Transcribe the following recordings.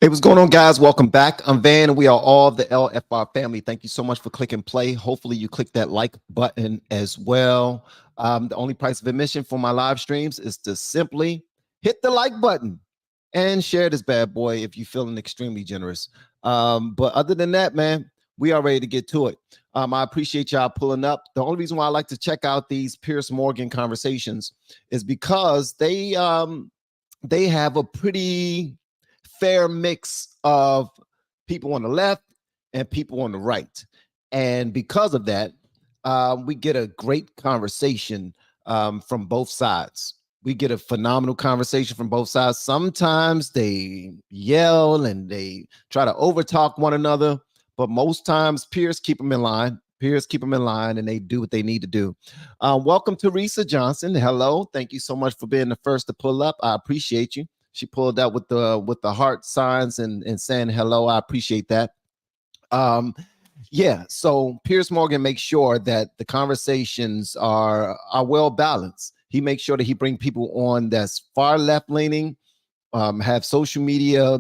Hey, what's going on, guys? Welcome back. I'm Van, and we are all the LFR family. Thank you so much for clicking play. Hopefully, you click that like button as well. The only price of admission for my live streams is to simply hit the like button and share this bad boy if you're feeling extremely generous. But other than that, man, we are ready to get to it. I appreciate y'all pulling up. The only reason why I like to check out these Piers Morgan conversations is because they have a pretty fair mix of people on the left and people on the right. And because of that, we get a great conversation from both sides. We get a phenomenal conversation from both sides. Sometimes they yell and they try to overtalk one another, but most times Piers keep them in line. Piers keep them in line, and they do what they need to do. Welcome to Risa Johnson. Hello, thank you so much for being the first to pull up. I appreciate you. She pulled out with the heart signs and saying hello. I appreciate that. Yeah, so Piers Morgan makes sure that the conversations are well balanced. He makes sure that he bring people on that's far left leaning, have social media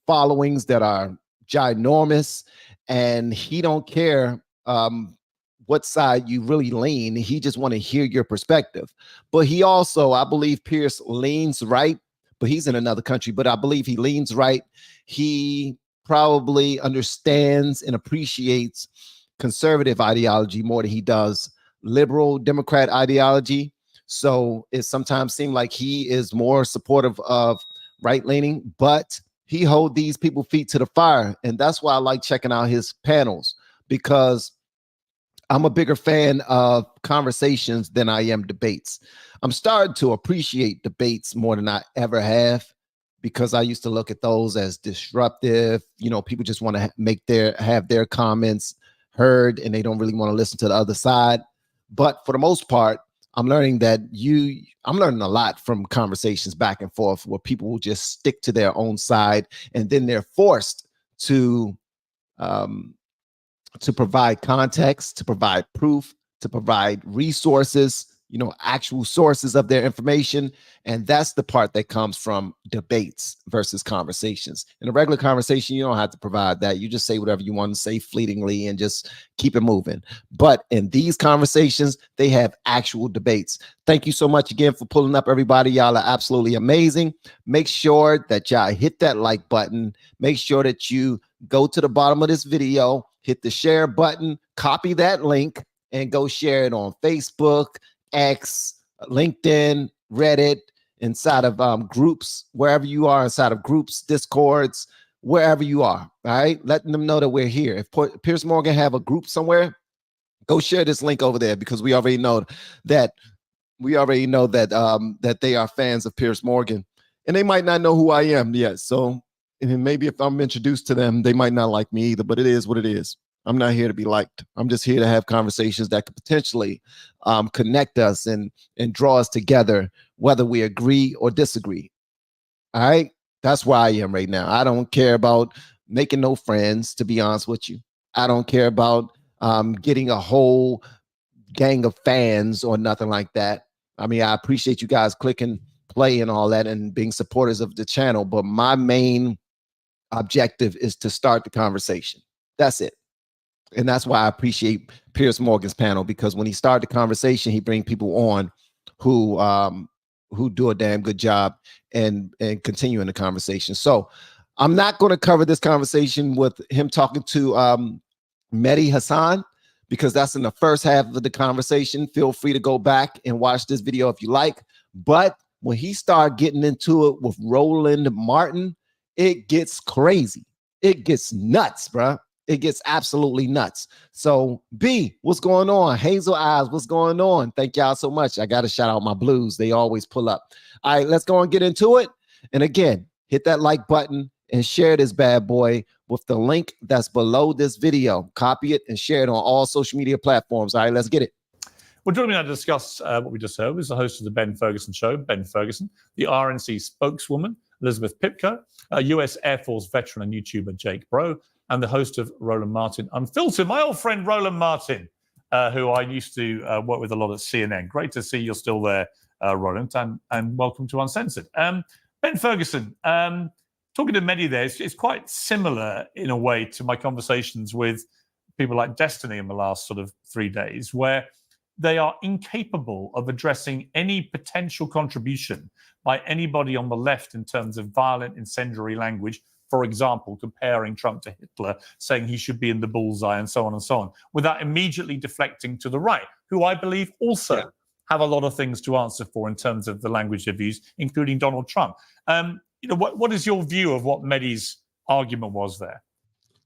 followings that are ginormous, and he don't care what side you really lean. He just want to hear your perspective. But he also, I believe Piers leans right, but he's in another country, but I believe he leans right. He probably understands and appreciates conservative ideology more than he does liberal Democrat ideology. So it sometimes seems like he is more supportive of right leaning, but he hold these people feet to the fire. And that's why I like checking out his panels, because I'm a bigger fan of conversations than I am debates. I'm starting to appreciate debates more than I ever have, because I used to look at those as disruptive. You know, people just want to have their comments heard, and they don't really want to listen to the other side. But for the most part, I'm learning that I'm learning a lot from conversations back and forth where people will just stick to their own side, and then they're forced to provide context, to provide proof, to provide resources, actual sources of their information. And that's the part that comes from debates versus conversations. In a regular conversation, you don't have to provide that. You just say whatever you want to say fleetingly and just keep it moving. But in these conversations, they have actual debates. Thank you so much again for pulling up, everybody. Y'all are absolutely amazing. Make sure that y'all hit that like button. Make sure that you go to the bottom of this video, hit the share button, copy that link, and go share it on Facebook, X, LinkedIn, Reddit, inside of groups, wherever you are, inside of groups, Discords, wherever you are. All right, letting them know that we're here. If Piers Morgan have a group somewhere, go share this link over there, because we already know that that they are fans of Piers Morgan, and they might not know who I am yet. So maybe if I'm introduced to them, they might not like me either. But it is what it is. I'm not here to be liked. I'm just here to have conversations that could potentially connect us and draw us together, whether we agree or disagree. All right, that's where I am right now. I don't care about making no friends, to be honest with you. I don't care about getting a whole gang of fans or nothing like that. I mean, I appreciate you guys clicking play and all that and being supporters of the channel, but my main objective is to start the conversation. That's it. And that's why I appreciate Piers Morgan's panel, because when he started the conversation, he brings people on who do a damn good job and continuing the conversation. So I'm not going to cover this conversation with him talking to Mehdi Hassan, because that's in the first half of the conversation. Feel free to go back and watch this video if you like. But when he started getting into it with Roland Martin, it gets crazy. It gets nuts, bro. It gets absolutely nuts. So B, what's going on? Hazel Eyes, what's going on? Thank y'all so much. I got to shout out my blues. They always pull up. All right, let's go and get into it. And again, hit that like button and share this bad boy with the link that's below this video. Copy it and share it on all social media platforms. All right, let's get it. Well, joining me now to discuss what we just heard was the host of the Ben Ferguson Show, Ben Ferguson, the RNC spokeswoman, Elizabeth Pipko, US Air Force veteran and YouTuber Jake Bro, and the host of Roland Martin Unfiltered, my old friend Roland Martin, who I used to work with a lot at CNN. Great to see you're still there, Roland, and welcome to Uncensored. Ben Ferguson, talking to Mehdi there, it's quite similar in a way to my conversations with people like Destiny in the last sort of 3 days, where they are incapable of addressing any potential contribution by anybody on the left in terms of violent, incendiary language. For example, comparing Trump to Hitler, saying he should be in the bullseye and so on, without immediately deflecting to the right, who I believe also have a lot of things to answer for in terms of the language they've used, including Donald Trump. What is your view of what Mehdi's argument was there?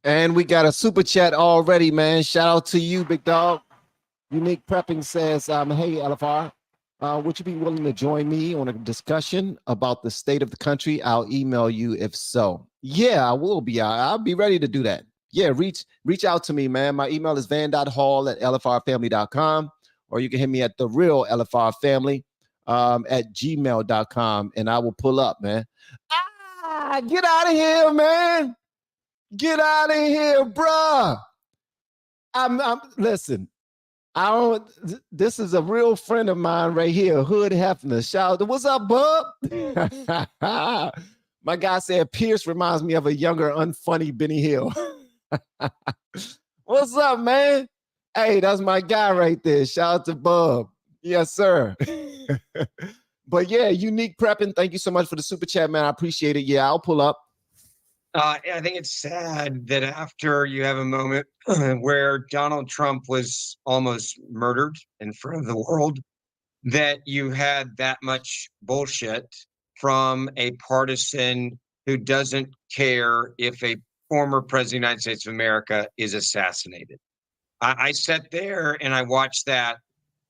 And we got a super chat already, man. Shout out to you, big dog. Unique Prepping says, hey, LFR, would you be willing to join me on a discussion about the state of the country? I'll email you if so. Yeah, I will be. I'll be ready to do that. Yeah, reach out to me, man. My email is van.hall at lfrfamily.com, or you can hit me at the real LFR Family at gmail.com, and I will pull up, man. Get out of here, man. Get out of here, bruh. Listen. This is a real friend of mine right here, Hood Hefner. Shout out, what's up, bub? My guy said Piers reminds me of a younger, unfunny Benny Hill. What's up, man? Hey, that's my guy right there. Shout out to Bub. Yes, sir. But yeah, Unique Prepping, thank you so much for the super chat, man. I appreciate it. Yeah, I'll pull up. I think it's sad that after you have a moment where Donald Trump was almost murdered in front of the world, that you had that much bullshit from a partisan who doesn't care if a former president of the United States of America is assassinated. I sat there and I watched that.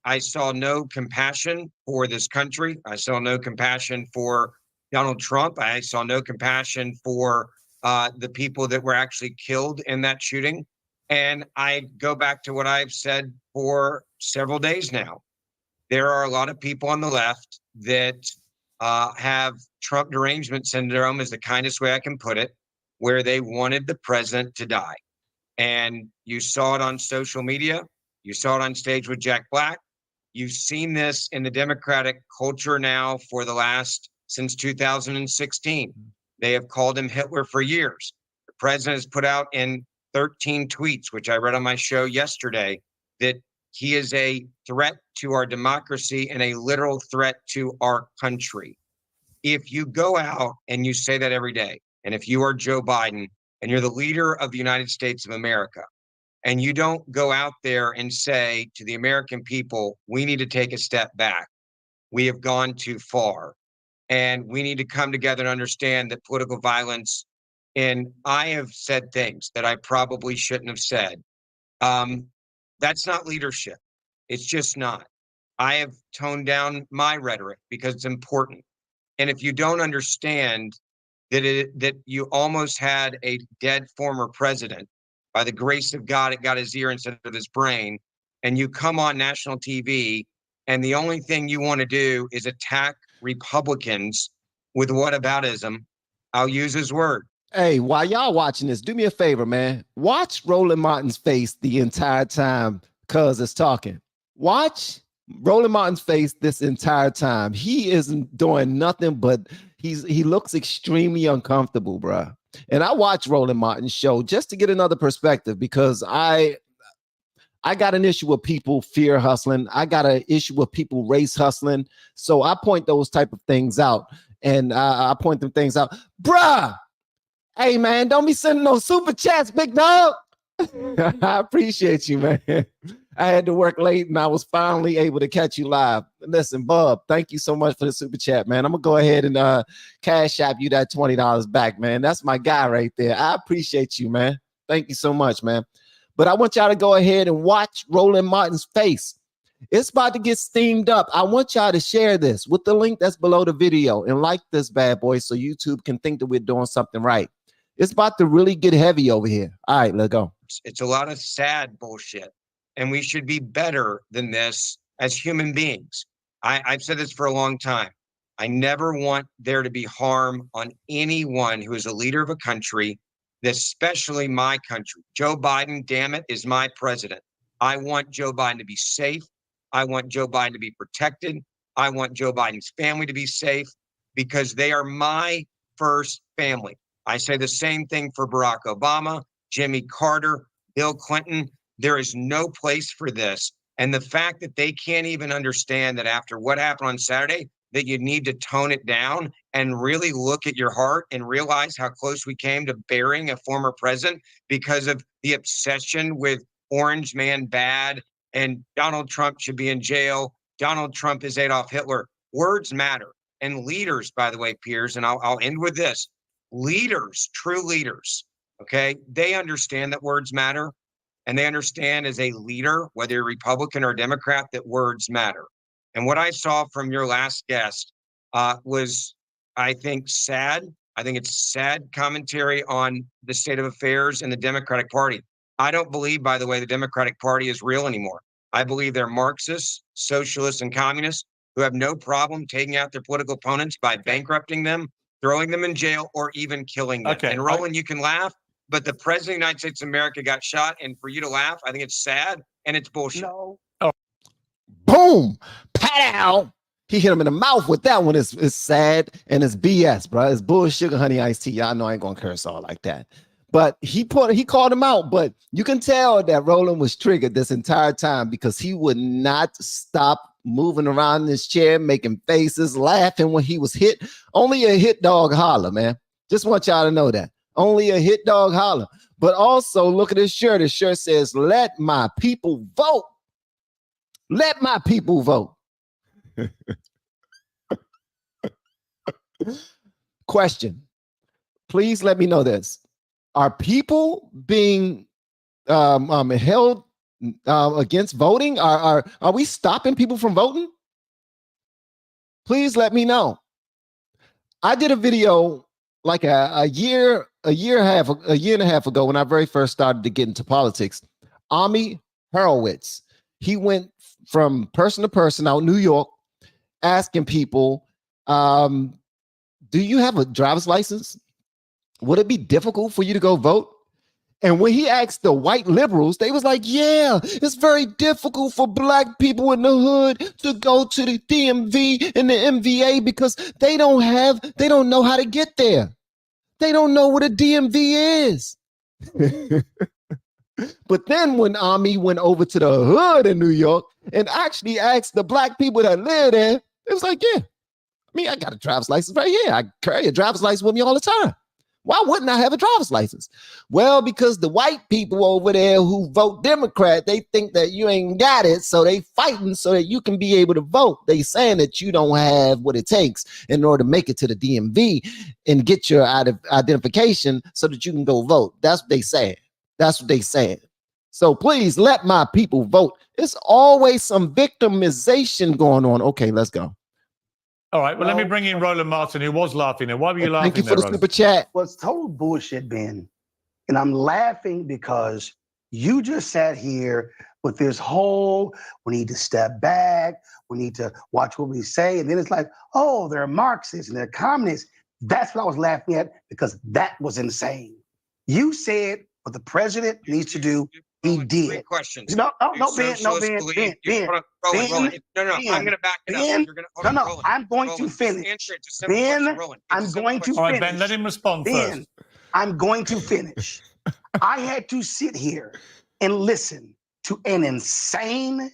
I saw no compassion for this country. I saw no compassion for Donald Trump. I saw no compassion for the people that were actually killed in that shooting. And I go back to what I've said for several days now. There are a lot of people on the left that have Trump derangement syndrome, is the kindest way I can put it, where they wanted the president to die. And you saw it on social media. You saw it on stage with Jack Black. You've seen this in the Democratic culture now since 2016. They have called him Hitler for years. The president has put out in 13 tweets, which I read on my show yesterday, that he is a threat to our democracy and a literal threat to our country. If you go out and you say that every day, and if you are Joe Biden and you're the leader of the United States of America, and you don't go out there and say to the American people, we need to take a step back. We have gone too far. And we need to come together and understand that political violence, and I have said things that I probably shouldn't have said. That's not leadership. It's just not. I have toned down my rhetoric because it's important. And if you don't understand that you almost had a dead former president, by the grace of God, it got his ear instead of his brain, and you come on national TV, and the only thing you want to do is attack Republicans with whataboutism. I'll use his word. Hey, while y'all watching this, do me a favor, man. Watch Roland Martin's face the entire time Cuz is talking. Watch Roland Martin's face this entire time. He isn't doing nothing, but he looks extremely uncomfortable, bruh. And I watch Roland Martin's show just to get another perspective, because I got an issue with people fear hustling. I got an issue with people race hustling. So I point those type of things out, and I point them things out. Bruh, hey, man, don't be sending no super chats, big dog. I appreciate you, man. I had to work late, and I was finally able to catch you live. Listen, Bub, thank you so much for the super chat, man. I'm going to go ahead and cash app you that $20 back, man. That's my guy right there. I appreciate you, man. Thank you so much, man. But I want y'all to go ahead and watch Roland Martin's face. It's about to get steamed up. I want y'all to share this with the link that's below the video and like this bad boy so YouTube can think that we're doing something right. It's about to really get heavy over here. All right, let's go. It's a lot of sad bullshit, and we should be better than this as human beings. I've said this for a long time. I never want there to be harm on anyone who is a leader of a country, especially my country. Joe Biden, damn it, is my president. I want Joe Biden to be safe. I want Joe Biden to be protected. I want Joe Biden's family to be safe, because they are my first family. I say the same thing for Barack Obama, Jimmy Carter, Bill Clinton. There is no place for this. And the fact that they can't even understand that after what happened on Saturday, that you need to tone it down and really look at your heart and realize how close we came to burying a former president because of the obsession with Orange Man bad and Donald Trump should be in jail. Donald Trump is Adolf Hitler. Words matter. And leaders, by the way, Piers, and I'll end with this. Leaders, true leaders, okay, they understand that words matter. And they understand as a leader, whether you're Republican or Democrat, that words matter. And what I saw from your last guest was, I think, sad. I think it's sad commentary on the state of affairs in the Democratic Party. I don't believe, by the way, the Democratic Party is real anymore. I believe they're Marxists, socialists, and communists who have no problem taking out their political opponents by bankrupting them, throwing them in jail, or even killing them. Okay. And Roland, you can laugh, but the president of the United States of America got shot, and for you to laugh, I think it's sad and it's bullshit. No. Boom, pow. He hit him in the mouth with that one. It's sad and it's BS, bro. It's bullshit, honey iced tea. Y'all know I ain't gonna curse all like that. But he called him out. But you can tell that Roland was triggered this entire time because he would not stop moving around in his chair, making faces, laughing when he was hit. Only a hit dog holler, man. Just want y'all to know that. Only a hit dog holler. But also look at his shirt. His shirt says, "Let my people vote. Let my people vote." Question. Please let me know this. Are people being held against voting? Are we stopping people from voting? Please let me know. I did a video like a year and a half ago when I very first started to get into politics. Ami Horowitz, he went from person to person out in New York asking people, do you have a driver's license? Would it be difficult for you to go vote? And when he asked the white liberals, they was like, yeah, it's very difficult for black people in the hood to go to the DMV and the MVA because they don't know how to get there. They don't know what a DMV is. But then when Ami went over to the hood in New York and actually asked the black people that live there, it was like, yeah, I got a driver's license right here. I carry a driver's license with me all the time. Why wouldn't I have a driver's license? Well, because the white people over there who vote Democrat, they think that you ain't got it, so they fighting so that you can be able to vote. They saying that you don't have what it takes in order to make it to the DMV and get your identification so that you can go vote. That's what they say. That's what they said. So please let my people vote. It's always some victimization going on. Okay, let's go. All right, well, let me bring in Roland Martin, who was laughing there. Why were you laughing there? Thank you for the super chat. Well, it's total bullshit, Ben. And I'm laughing because you just sat here with this whole, we need to step back, we need to watch what we say. And then it's like, oh, they're Marxists and they're communists. That's what I was laughing at because that was insane. You said what the president needs to do. He did. Great questions. No, Ben. Hold on, Roland. No, I'm going to back it up. You're gonna, I'm going to finish. Ben, I'm going to finish. All right, Ben, let him respond first. I'm going to finish. I had to sit here and listen to an insane,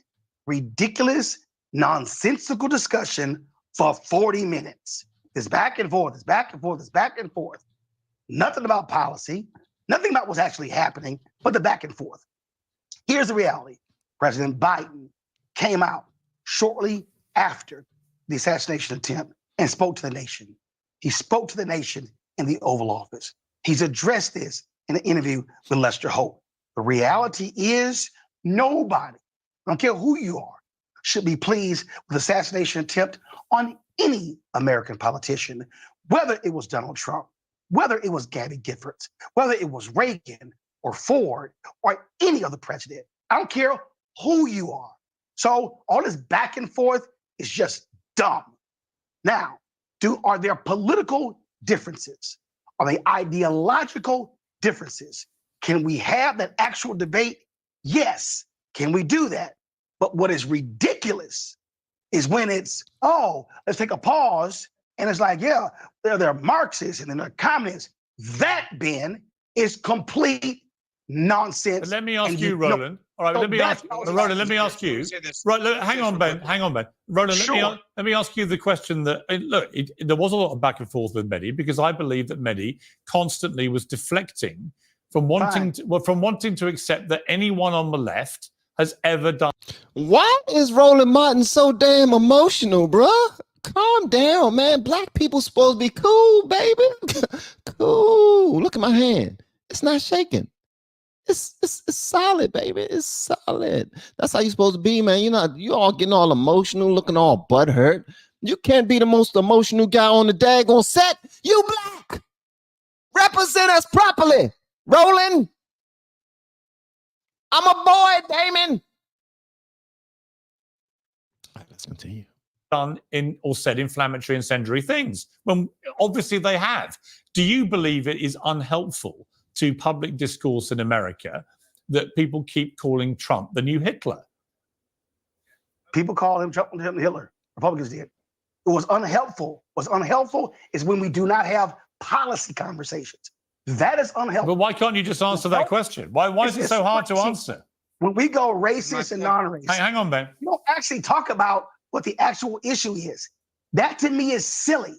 ridiculous, nonsensical discussion for 40 minutes. It's back and forth, it's back and forth, it's back and forth. Nothing about policy, nothing about what's actually happening, but the back and forth. Here's the reality. President Biden came out shortly after the assassination attempt and spoke to the nation. He spoke to the nation in the Oval Office. He's addressed this in an interview with Lester Holt. The reality is nobody, I don't care who you are, should be pleased with assassination attempt on any American politician, whether it was Donald Trump, whether it was Gabby Giffords, whether it was Reagan or Ford or any other president. I don't care who you are. So all this back and forth is just dumb. Now, are there political differences? Are they ideological differences? Can we have that actual debate? Yes. Can we do that? But what is ridiculous is when it's, oh, let's take a pause. And it's like, yeah, they're Marxists and then they're communists. That, Ben, is complete nonsense. But let me ask And you, know- Roland. All right, So let me that's ask what I was Roland. about Let to me say. ask you. Say this. Right, look, hang on, Ben. Hang on, Ben. Roland, Sure. let me ask you the question that look. There was a lot of back and forth with Mehdi because I believe that Mehdi constantly was deflecting from wanting to accept that anyone on the left has ever done. Why is Roland Martin so damn emotional, bruh? Calm down, man. Black people supposed to be cool, baby. Cool. Look at my hand. It's not shaking. It's solid, baby. It's solid. That's how you're supposed to be, man. You all getting all emotional, looking all butthurt. You can't be the most emotional guy on the daggone set. You black. Represent us properly, Roland. I'm a boy, Damon. All right, let's continue. Done in or said inflammatory incendiary things when obviously they have. Do you believe it is unhelpful to public discourse in America that people keep calling Trump the new Hitler? People call him Trump and Hitler. Republicans did. It was unhelpful. What's unhelpful is when we do not have policy conversations. That is unhelpful. But why can't you just answer that question? Why is it so hard to answer? When we go racist and non-racist, Hang on, Ben. you don't actually talk about what the actual issue is. That to me is silly.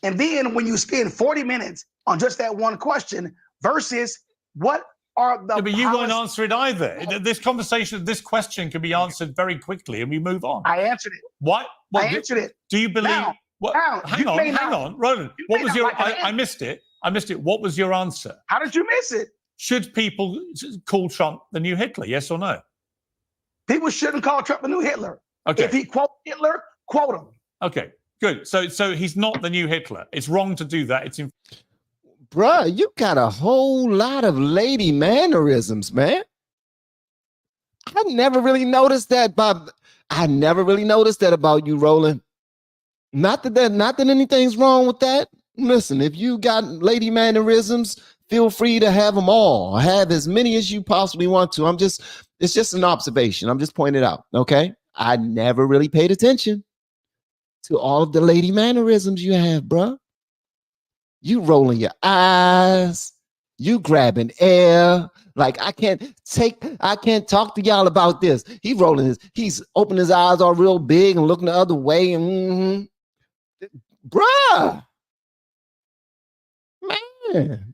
And then when you spend 40 minutes on just that one question versus what are the But you won't answer it either. This question can be answered very quickly and we move on. I answered it. What I answered it. Do you believe? Now, hang on, Roland. What was your? I missed it. What was your answer? How did you miss it? Should people call Trump the new Hitler? Yes or no? People shouldn't call Trump the new Hitler. Okay. If he quote Hitler, quote him. Okay. Good. So he's not the new Hitler. It's wrong to do that. Bruh, you got a whole lot of lady mannerisms, man. I never really noticed that, Bob. I never really noticed that about you, Roland. Not that anything's wrong with that. Listen, if you got lady mannerisms, feel free to have them all. Have as many as you possibly want to. It's just an observation. I'm just pointing it out, okay? I never really paid attention to all of the lady mannerisms you have, bruh. You rolling your eyes, you grabbing air. Like I can't talk to y'all about this. He's opening his eyes all real big and looking the other way. Bruh. Man.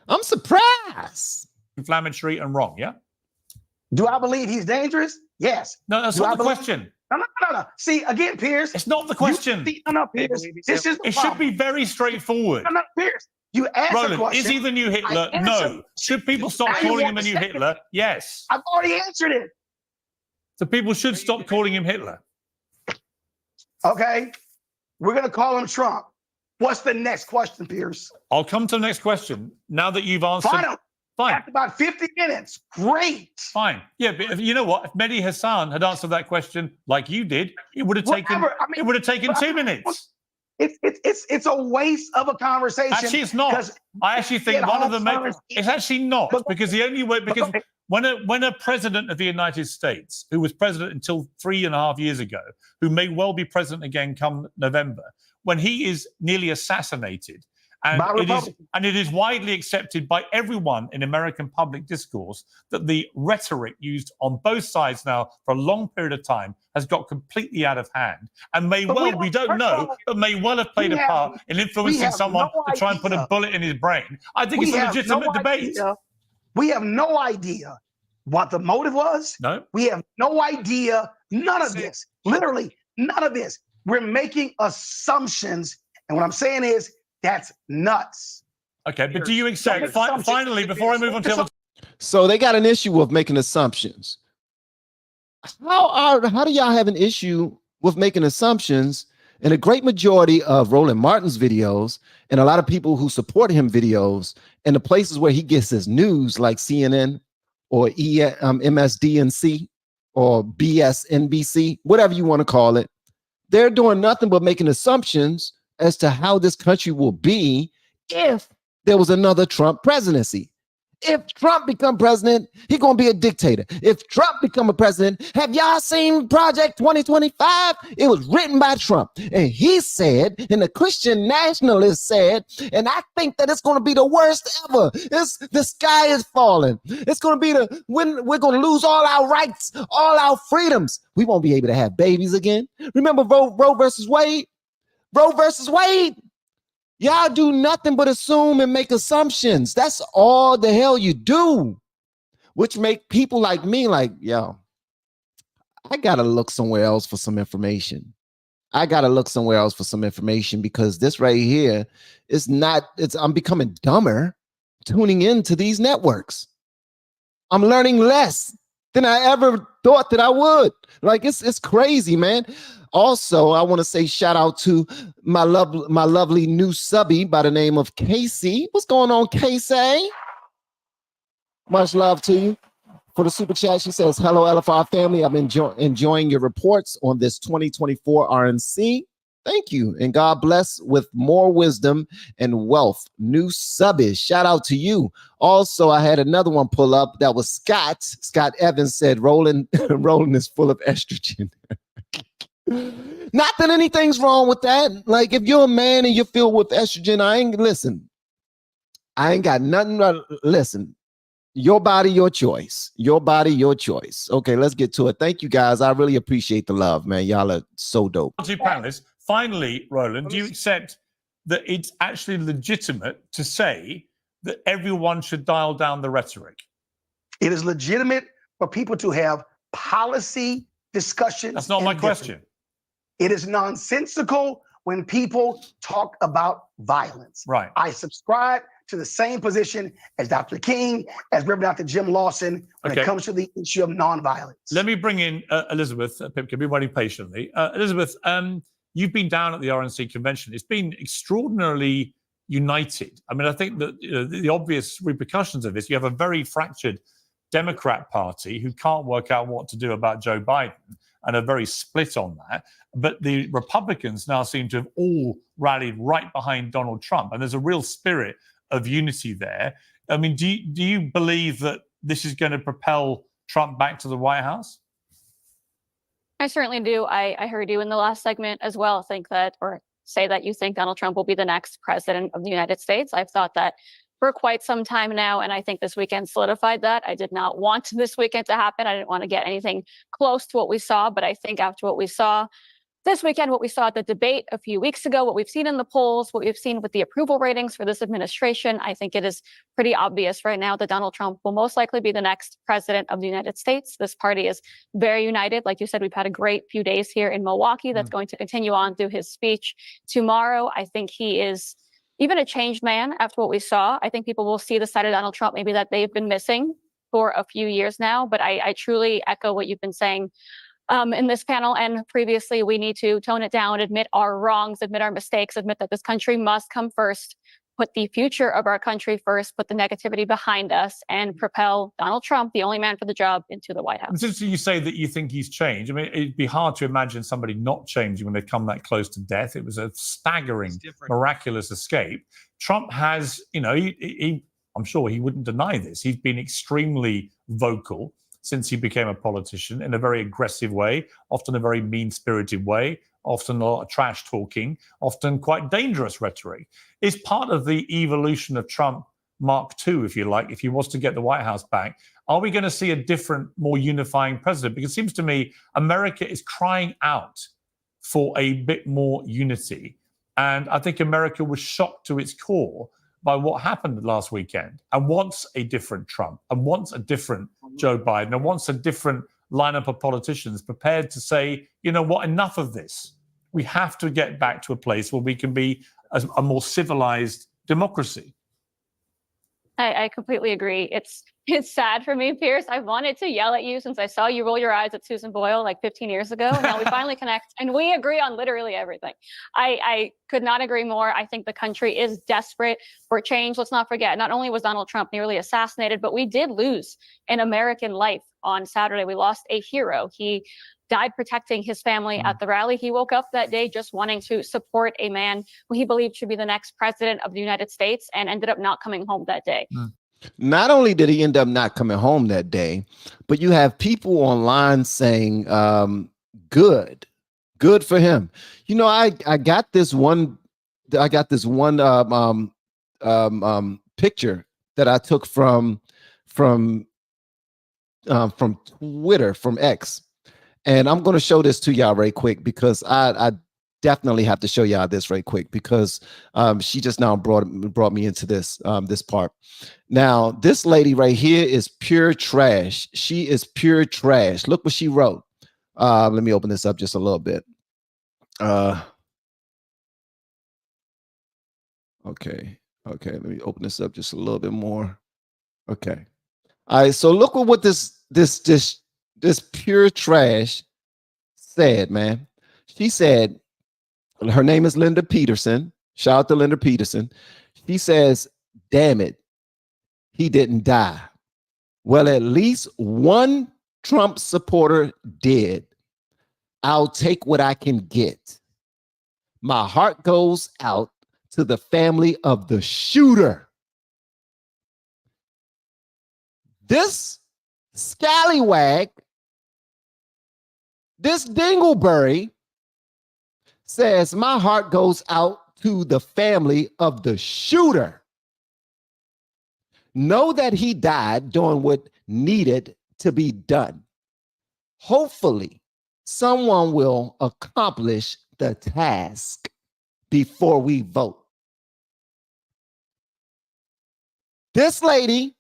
I'm surprised. Inflammatory and wrong, yeah? Do I believe he's dangerous? Yes. No, that's not the question. No. See, again, Piers. It's not the question. No, Piers. This is it should be very straightforward. No, Piers. You asked Roland, a question. is he the new Hitler? No. Should people stop calling him the new Hitler? Yes. I've already answered it. So people should stop calling him Hitler. Okay. We're going to call him Trump. What's the next question, Piers? I'll come to the next question. Now that you've answered. Fine. After about 50 minutes. Great. Fine. Yeah, but you know what? If Mehdi Hassan had answered that question like you did, it would have taken 2 minutes. It's a waste of a conversation. Actually, it's not. I actually think one of the it's actually not because the only way when a president of the United States who was president until 3.5 years ago, who may well be president again come November, when he is nearly assassinated. And it is widely accepted by everyone in American public discourse that the rhetoric used on both sides now for a long period of time has got completely out of hand and we don't know, but may well have played a part in influencing someone to try and put a bullet in his brain. I think it's a legitimate debate. We have no idea what the motive was. No. We have no idea. None of this. Literally, none of this. We're making assumptions. And what I'm saying is, that's nuts. Okay, but do you accept, finally, before I move on to So they got an issue with making assumptions. How do y'all have an issue with making assumptions? And a great majority of Roland Martin's videos and a lot of people who support him videos and the places where he gets his news like CNN or MSDNC or BSNBC, whatever you want to call it, they're doing nothing but making assumptions as to how this country will be if there was another Trump presidency. If Trump become president, he gonna be a dictator. If Trump become a president, have y'all seen Project 2025? It was written by Trump. And he said, and the Christian nationalist said, and I think that it's gonna be the worst ever. The sky is falling. It's gonna be when we're gonna lose all our rights, all our freedoms. We won't be able to have babies again. Remember Roe versus Wade? Roe versus Wade. Y'all do nothing but assume and make assumptions. That's all the hell you do, which make people like me like, yo, I got to look somewhere else for some information. Because this right here is not, I'm becoming dumber tuning into these networks. I'm learning less than I ever thought that I would. Like, it's crazy, man. Also, I want to say shout out to my lovely new subby by the name of Casey. What's going on, Casey? Much love to you. For the super chat, she says, hello, LFR family. I've been enjoying your reports on this 2024 RNC. Thank you. And God bless with more wisdom and wealth. New subbies. Shout out to you. Also, I had another one pull up. That was Scott. Scott Evans said, rolling is full of estrogen. Not that anything's wrong with that. Like, if you're a man and you're filled with estrogen, I ain't got nothing. Listen, your body, your choice. Your body, your choice. Okay, let's get to it. Thank you, guys. I really appreciate the love, man. Y'all are so dope. Two panelists. Finally, Roland, do you accept that it's actually legitimate to say that everyone should dial down the rhetoric? It is legitimate for people to have policy discussions. That's not my question. It is nonsensical when people talk about violence. Right. I subscribe to the same position as Dr. King, as Reverend Dr. Jim Lawson, when it comes to the issue of nonviolence. Let me bring in Elizabeth Pipkin. Be waiting patiently. Elizabeth, you've been down at the RNC convention. It's been extraordinarily united. I mean, I think that the obvious repercussions of this, you have a very fractured Democrat Party who can't work out what to do about Joe Biden and are very split on that. But the Republicans now seem to have all rallied right behind Donald Trump. And there's a real spirit of unity there. I mean, do you believe that this is going to propel Trump back to the White House? I certainly do. I heard you in the last segment as well think that, or say that you think Donald Trump will be the next president of the United States. I've thought that for quite some time now, and I think this weekend solidified that. I did not want this weekend to happen. I didn't want to get anything close to what we saw, but I think after what we saw this weekend, what we saw at the debate a few weeks ago, what we've seen in the polls, what we've seen with the approval ratings for this administration, I think it is pretty obvious right now that Donald Trump will most likely be the next president of the United States. This party is very united. Like you said, we've had a great few days here in Milwaukee. That's going to continue on through his speech tomorrow. I think he is even a changed man after what we saw. I think people will see the side of Donald Trump maybe that they've been missing for a few years now. But I truly echo what you've been saying in this panel and previously. We need to tone it down, admit our wrongs, admit our mistakes, admit that this country must come first, put the future of our country first, put the negativity behind us, and propel Donald Trump, the only man for the job, into the White House. Since you say that you think he's changed, I mean, it'd be hard to imagine somebody not changing when they've come that close to death. It was a staggering, miraculous escape. Trump has, I'm sure he wouldn't deny this. He's been extremely vocal since he became a politician in a very aggressive way, often a very mean-spirited way, often a lot of trash talking, often quite dangerous rhetoric. Is part of the evolution of Trump Mark II, if you like, if he was to get the White House back. Are we going to see a different, more unifying president? Because it seems to me America is crying out for a bit more unity. And I think America was shocked to its core by what happened last weekend and wants a different Trump and wants a different Joe Biden and wants a different lineup of politicians prepared to say, you know what, enough of this. We have to get back to a place where we can be a more civilized democracy. I completely agree. It's sad for me, Piers. I wanted to yell at you since I saw you roll your eyes at Susan Boyle like 15 years ago. And now we finally connect and we agree on literally everything. I could not agree more. I think the country is desperate for change. Let's not forget, not only was Donald Trump nearly assassinated, but we did lose an American life on Saturday. We lost a hero. He died protecting his family at the rally. He woke up that day just wanting to support a man who he believed should be the next president of the United States and ended up not coming home that day. Not only did he end up not coming home that day, but you have people online saying, good for him. You know, I got this one picture that I took from Twitter, from X. And I'm going to show this to y'all right quick because I definitely have to show y'all this right quick because she just now brought me into this this part. Now, this lady right here is pure trash. She is pure trash. Look what she wrote. Let me open this up just a little bit. Okay. Let me open this up just a little bit more. Okay. All right. So look at what this pure trash said, man. She said, her name is Linda Peterson. Shout out to Linda Peterson. She says, damn it, he didn't die. Well, at least one Trump supporter did. I'll take what I can get. My heart goes out to the family of the shooter. This scallywag, this dingleberry, says my heart goes out to the family of the shooter. Know that he died doing what needed to be done. Hopefully, someone will accomplish the task before we vote. This lady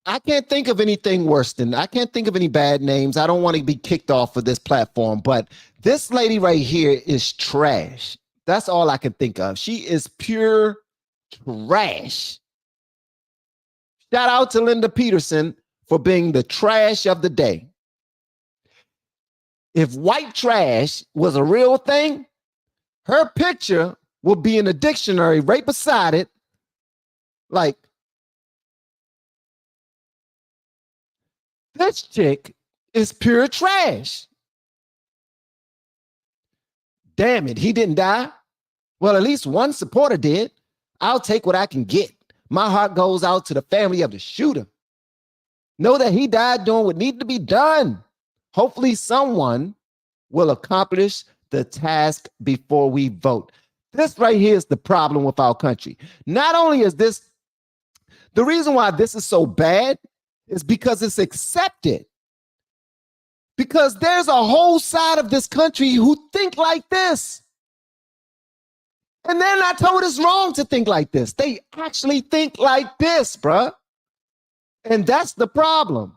I can't think of anything worse than, I can't think of any bad names. I don't want to be kicked off of this platform, but this lady right here is trash. That's all I can think of. She is pure trash. Shout out to Linda Peterson for being the trash of the day. If white trash was a real thing, her picture would be in a dictionary right beside it. Like, this chick is pure trash. Damn it, he didn't die. Well, at least one supporter did. I'll take what I can get. My heart goes out to the family of the shooter. Know that he died doing what needed to be done. Hopefully someone will accomplish the task before we vote. This right here is the problem with our country. Not only is this, the reason why this is so bad is because it's accepted. Because there's a whole side of this country who think like this. And they're not told it's wrong to think like this. They actually think like this, bruh. And that's the problem.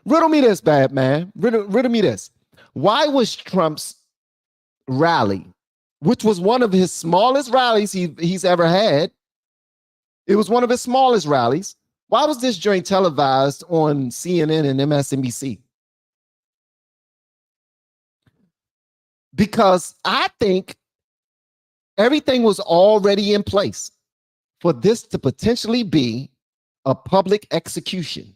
Riddle me this, bad man. Riddle me this. Why was Trump's rally, which was one of his smallest rallies he's ever had, it was one of his smallest rallies, why was this joint televised on CNN and MSNBC? Because I think everything was already in place for this to potentially be a public execution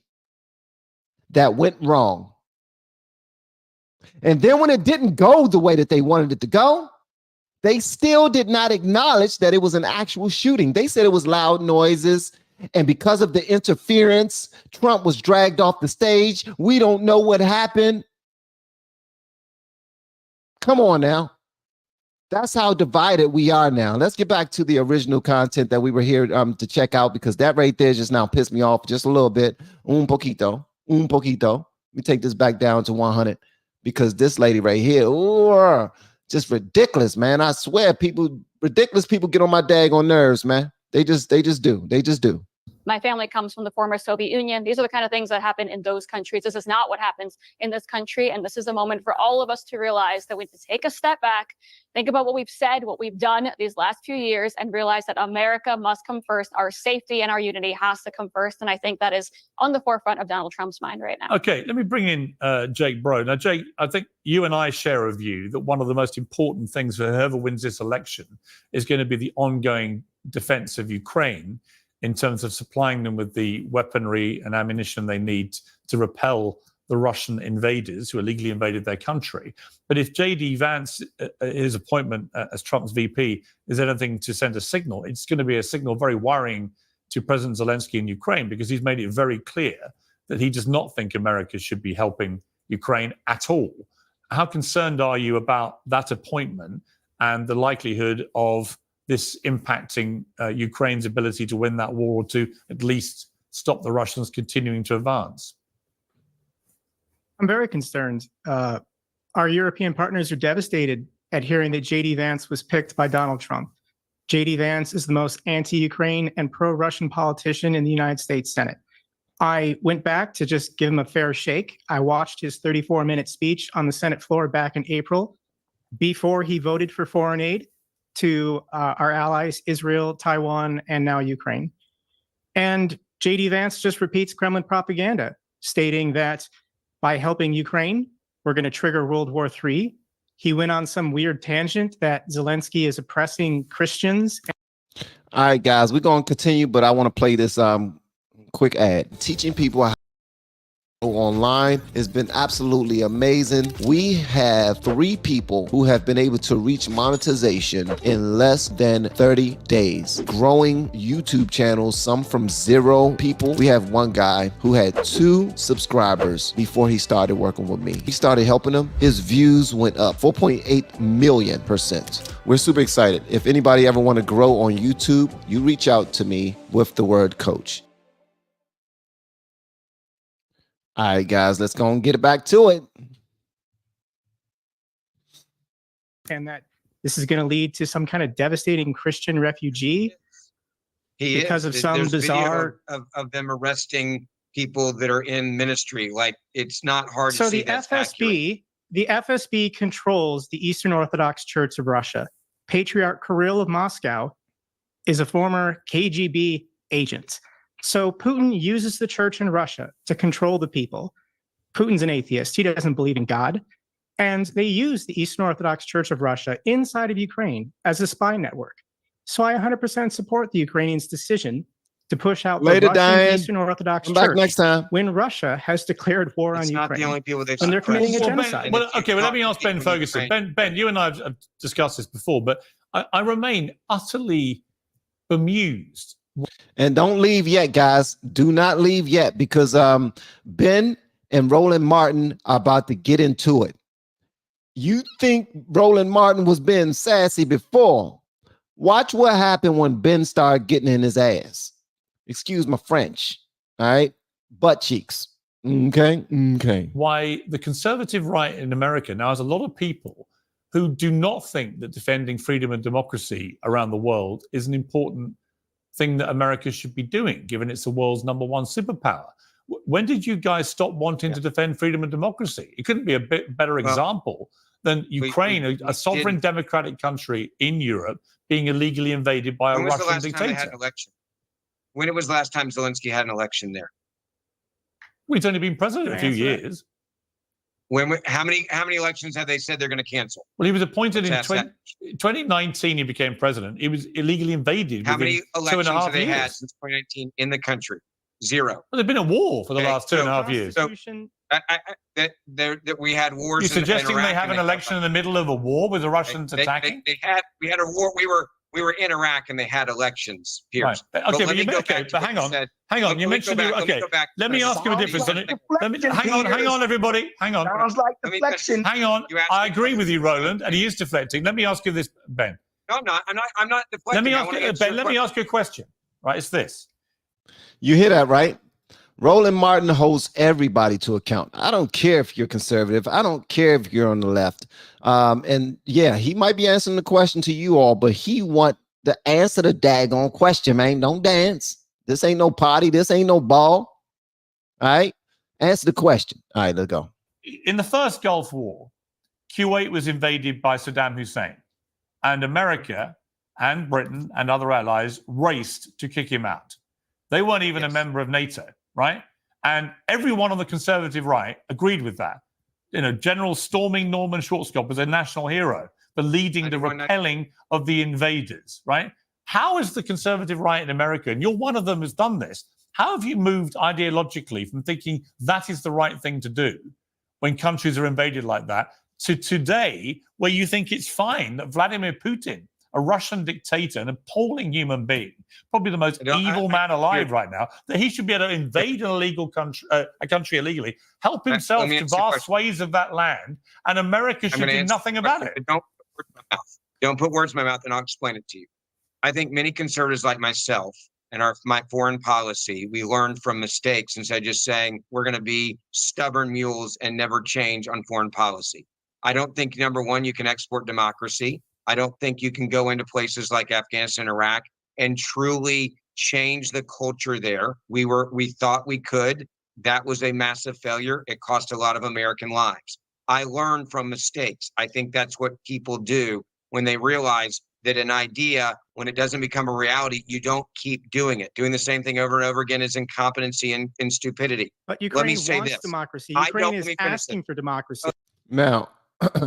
that went wrong. And then when it didn't go the way that they wanted it to go, they still did not acknowledge that it was an actual shooting. They said it was loud noises. And because of the interference, Trump was dragged off the stage. We don't know what happened. Come on now. That's how divided we are now. Let's get back to the original content that we were here to check out, because that right there just now pissed me off just a little bit. Un poquito. Let me take this back down to 100 because this lady right here, ooh, just ridiculous, man. I swear, ridiculous people get on my daggone nerves, man. They just do. My family comes from the former Soviet Union. These are the kind of things that happen in those countries. This is not what happens in this country. And this is a moment for all of us to realize that we need to take a step back, think about what we've said, what we've done these last few years, and realize that America must come first. Our safety and our unity has to come first. And I think that is on the forefront of Donald Trump's mind right now. Okay, let me bring in Jake Bro. Now, Jake, I think you and I share a view that one of the most important things for whoever wins this election is going to be the ongoing defense of Ukraine, in terms of supplying them with the weaponry and ammunition they need to repel the Russian invaders who illegally invaded their country. But if J.D. Vance, his appointment as Trump's VP, is anything to send a signal, it's going to be a signal very worrying to President Zelensky in Ukraine, because he's made it very clear that he does not think America should be helping Ukraine at all. How concerned are you about that appointment and the likelihood of this impacting Ukraine's ability to win that war, or to at least stop the Russians continuing to advance? I'm very concerned. Our European partners are devastated at hearing that J.D. Vance was picked by Donald Trump. J.D. Vance is the most anti-Ukraine and pro-Russian politician in the United States Senate. I went back to just give him a fair shake. I watched his 34-minute speech on the Senate floor back in April, before he voted for foreign aid to our allies, Israel, Taiwan, and now Ukraine. And J.D. Vance just repeats Kremlin propaganda, stating that by helping Ukraine, we're going to trigger World War III. He went on some weird tangent that Zelensky is oppressing Christians. All right, guys, we're going to continue, but I want to play this quick ad. Teaching people how online has been absolutely amazing. We have 3 people who have been able to reach monetization in less than 30 days. Growing YouTube channels, some from 0 people. We have one guy who had 2 subscribers before he started working with me. He started helping him. His views went up 4.8 million%. We're super excited. If anybody ever want to grow on YouTube, you reach out to me with the word coach. All right, guys, let's go and get it back to it. And that this is going to lead to some kind of devastating Christian refugee because of some There's bizarre video of them arresting people that are in ministry. Like, it's not hard to So see the that's accurate. FSB controls the Eastern Orthodox Church of Russia. Patriarch Kirill of Moscow is a former KGB agent. So Putin uses the church in Russia to control the people. Putin's an atheist. He doesn't believe in God. And they use the Eastern Orthodox Church of Russia inside of Ukraine as a spy network. So I 100% support the Ukrainians' decision to push out Later, the Russian Diane. Eastern Orthodox Come Church back next time. when Russia has declared war It's on not Ukraine. the only people they've When they're suppressed. committing a Well, genocide. let me ask Ben Ferguson. Ben, you and I have discussed this before, but I remain utterly bemused. And don't leave yet, guys. Do not leave yet, because Ben and Roland Martin are about to get into it. You think Roland Martin was being sassy before? Watch what happened when Ben started getting in his ass. Excuse my French. All right? Butt cheeks. Okay? Okay. Why the conservative right in America now has a lot of people who do not think that defending freedom and democracy around the world is an important thing that America should be doing, given it's the world's #1 superpower. When did you guys stop wanting to defend freedom and democracy? It couldn't be a bit better example than Ukraine, a sovereign democratic country in Europe, being illegally invaded by a Russian dictator. When was the last time Zelensky had an election there? Well, he's only been president a few years. How many elections have they said they're going to cancel? Well, he was appointed in 2019. He became president. He was illegally invaded. How many elections have they had years. since 2019 in the country? 0. Well, there's been a war for the last 2.5 years. So that we had wars. You're suggesting they have an election in the middle of a war with the Russians attacking? We had a war. We were in Iraq and they had elections. Piers. Right. Okay, but hang on. You mentioned let me ask you a difference. Hang on, everybody. Hang on. Sounds like deflection. Hang on. I agree with you, Roland, and he is deflecting. Let me ask you this, Ben. No, I'm not deflecting. Let me ask you a question. Right, it's this. You hear that, right? Roland Martin holds everybody to account. I don't care if you're conservative. I don't care if you're on the left. And yeah, he might be answering the question to you all, but he want the answer to the daggone question, man. Don't dance. This ain't no party. This ain't no ball. All right? Answer the question. All right, let's go. In the first Gulf War, Kuwait was invaded by Saddam Hussein, and America and Britain and other allies raced to kick him out. They weren't even a member of NATO. Right? And everyone on the conservative right agreed with that. You know, General Storming Norman Schwarzkopf was a national hero for leading the repelling of the invaders, right? How is the conservative right in America, and you're one of them who's done this, how have you moved ideologically from thinking that is the right thing to do when countries are invaded like that to today where you think it's fine that Vladimir Putin, a Russian dictator, an appalling human being, probably the most evil man alive right now, that he should be able to invade an illegal country, a country illegally, help himself to vast swathes of that land, and America should do nothing about it? Don't put words in my mouth, and I'll explain it to you. I think many conservatives like myself and my foreign policy, we learned from mistakes instead of just saying we're going to be stubborn mules and never change on foreign policy. I don't think, number one, you can export democracy. I don't think you can go into places like Afghanistan, Iraq, and truly change the culture there. We thought we could. That was a massive failure. It cost a lot of American lives. I learned from mistakes. I think that's what people do when they realize that an idea, when it doesn't become a reality, you don't keep doing it. Doing the same thing over and over again is incompetency and stupidity. But Ukraine wants democracy. Ukraine is asking for democracy. Now,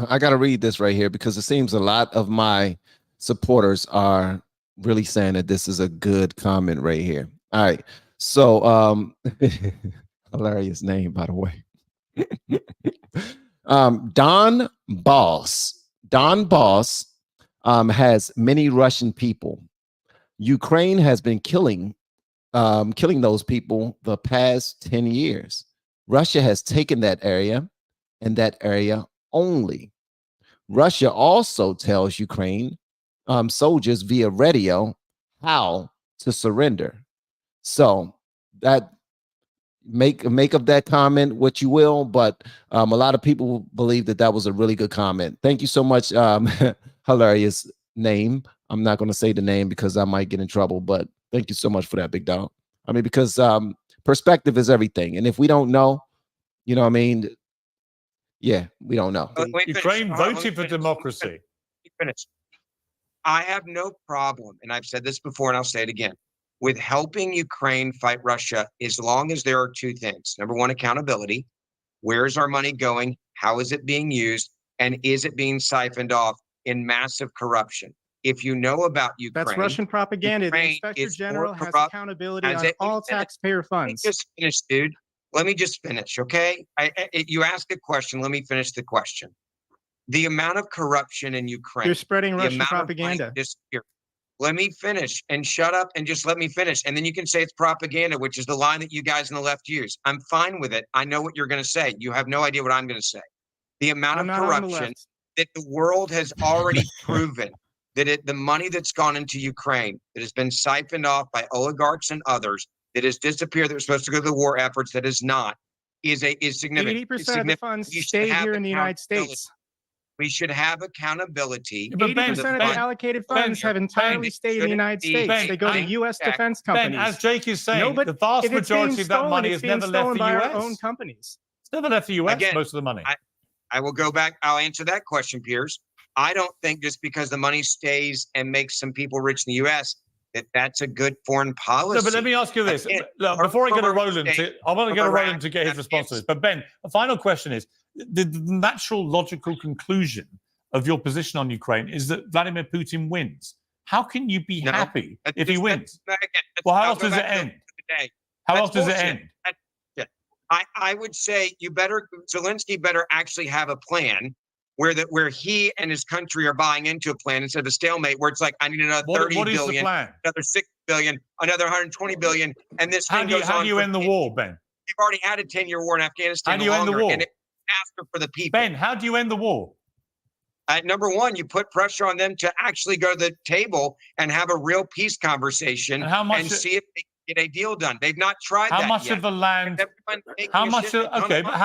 I got to read this right here because it seems a lot of my supporters are really saying that this is a good comment right here. All right. So, hilarious name, by the way. Don Boss has many Russian people. Ukraine has been killing those people the past 10 years. Russia has taken that area and that area only. Russia also tells Ukraine soldiers via radio how to surrender. So that make of that comment what you will, but a lot of people believe that that was a really good comment. Thank you so much. Hilarious name. I'm not going to say the name because I might get in trouble, but thank you so much for that, big dog. I mean, because perspective is everything, and if we don't know, you know what I mean, yeah, we don't know. Ukraine voted for democracy. I have no problem, and I've said this before and I'll say it again, with helping Ukraine fight Russia as long as there are two things. Number one, accountability. Where is our money going? How is it being used? And is it being siphoned off in massive corruption? If you know about Ukraine— That's Russian propaganda. Ukraine the Inspector General has accountability on all taxpayer funds. Let me just finish, dude. Let me just finish, okay? You ask a question. Let me finish the question. The amount of corruption in Ukraine— You're spreading Russian propaganda. Let me finish and shut up and just let me finish. And then you can say it's propaganda, which is the line that you guys on the left use. I'm fine with it. I know what you're going to say. You have no idea what I'm going to say. The amount of corruption that the world has already proven that the money that's gone into Ukraine, that has been siphoned off by oligarchs and others, that has disappeared, that was supposed to go to the war efforts, that is not, is significant. 80% of the funds stay here in the United States. We should have accountability. 80% of the allocated funds have entirely stayed in the United States. They go to U.S. defense companies. Ben, as Jake is saying, the vast majority of that money has never left the U.S. Our own companies. It's never left the U.S. Again, most of the money. I will go back. I'll answer that question, Piers. I don't think just because the money stays and makes some people rich in the U.S. that's a good foreign policy. No, but let me ask you this. Look, before I go to Roland, I want to go to Roland to get his response to this. But Ben, the final question is, the natural logical conclusion of your position on Ukraine is that Vladimir Putin wins. How can you be happy if he wins? Well, how else does it end? How else does it end? I would say Zelensky better actually have a plan where he and his country are buying into a plan instead of a stalemate where it's like, I need another 30 billion, another 6 billion, another 120 billion, and this thing goes on. How do you end the war, Ben? You've already had a 10-year war in Afghanistan. How do you end the war? And it's faster for the people. Ben, how do you end the war? Number one, you put pressure on them to actually go to the table and have a real peace conversation and see if they can get a deal done. They've not tried that yet. How much of the land? How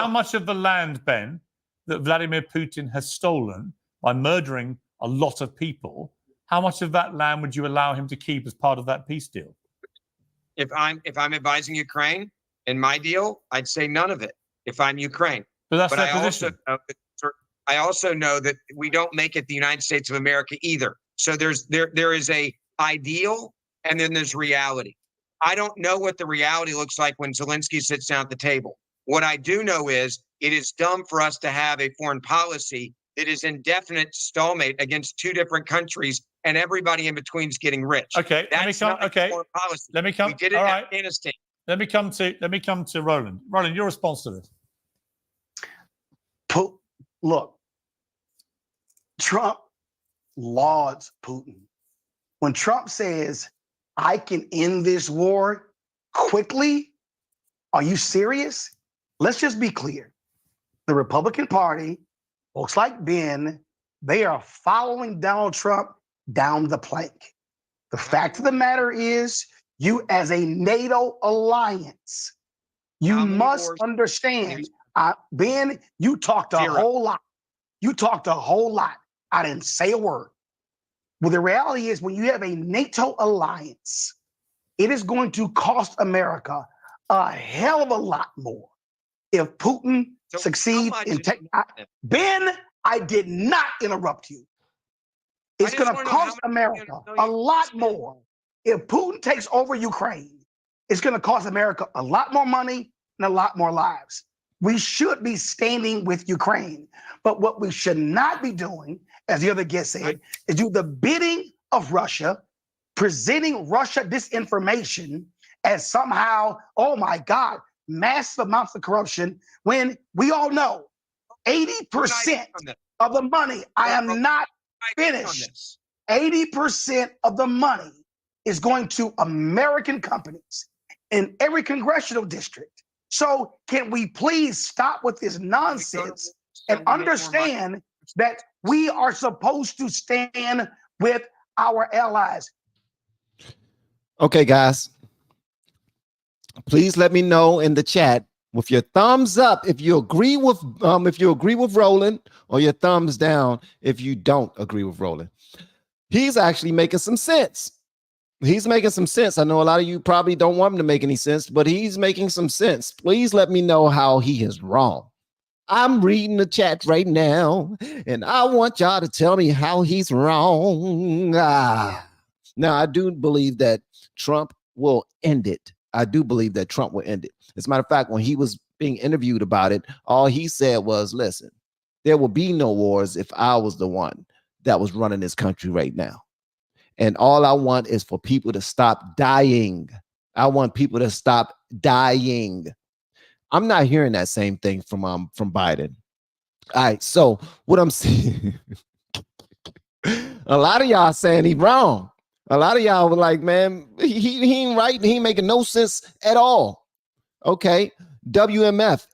much of the land, Ben, that Vladimir Putin has stolen by murdering a lot of people? How much of that land would you allow him to keep as part of that peace deal? If I'm advising Ukraine in my deal, I'd say none of it. If I'm Ukraine, but that's their position. I also know that we don't make it the United States of America either. So there is a ideal and then there's reality. I don't know what the reality looks like when Zelensky sits down at the table. What I do know is it is dumb for us to have a foreign policy that is indefinite stalemate against two different countries and everybody in between is getting rich. Okay, That's not foreign policy. Let me come. We did it all in right. Afghanistan. Let me come to Roland. Roland, your response to this. Look, Trump lauds Putin. When Trump says, I can end this war quickly, are you serious? Let's just be clear. The Republican Party, folks like Ben, they are following Donald Trump down the plank. The fact of the matter is, you as a NATO alliance, you must understand, Ben, you talked a whole lot. You talked a whole lot. I didn't say a word. Well, the reality is when you have a NATO alliance, it is going to cost America a hell of a lot more if Putin succeeds in Ben, I did not interrupt you. It's going to cost America a lot more. If Putin takes over Ukraine, it's going to cost America a lot more money and a lot more lives. We should be standing with Ukraine. But what we should not be doing, as the other guest said, is do the bidding of Russia, presenting Russia disinformation as somehow, oh my God, massive amounts of corruption, when we all know 80% of the money, I am not finished, 80% of the money is going to American companies in every congressional district. So can we please stop with this nonsense and understand that we are supposed to stand with our allies? Okay, guys. Please let me know in the chat with your thumbs up if you agree with Roland, or your thumbs down if you don't agree with Roland. He's actually making some sense. He's making some sense. I know a lot of you probably don't want him to make any sense, but he's making some sense. Please let me know how he is wrong. I'm reading the chat right now, and I want y'all to tell me how he's wrong. Now, I do believe that Trump will end it. I do believe that Trump will end it. As a matter of fact, when he was being interviewed about it, all he said was, listen, there will be no wars if I was the one that was running this country right now. And all I want is for people to stop dying. I want people to stop dying. I'm not hearing that same thing from Biden. All right, so what I'm saying, a lot of y'all saying he's wrong. A lot of y'all were like, man, he ain't right. He ain't making no sense at all. Okay, FMW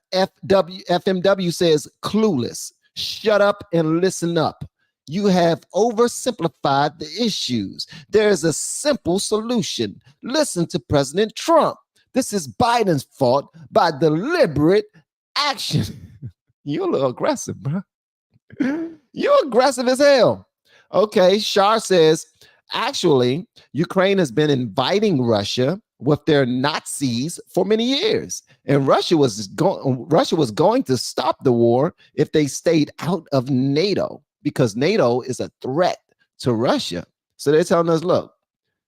says clueless. Shut up and listen up. You have oversimplified the issues. There is a simple solution. Listen to President Trump. This is Biden's fault by deliberate action. You're a little aggressive, bro. You're aggressive as hell. Okay, Shar says, actually, Ukraine has been inviting Russia with their Nazis for many years. And Russia was going to stop the war if they stayed out of NATO, because NATO is a threat to Russia. So they're telling us, look,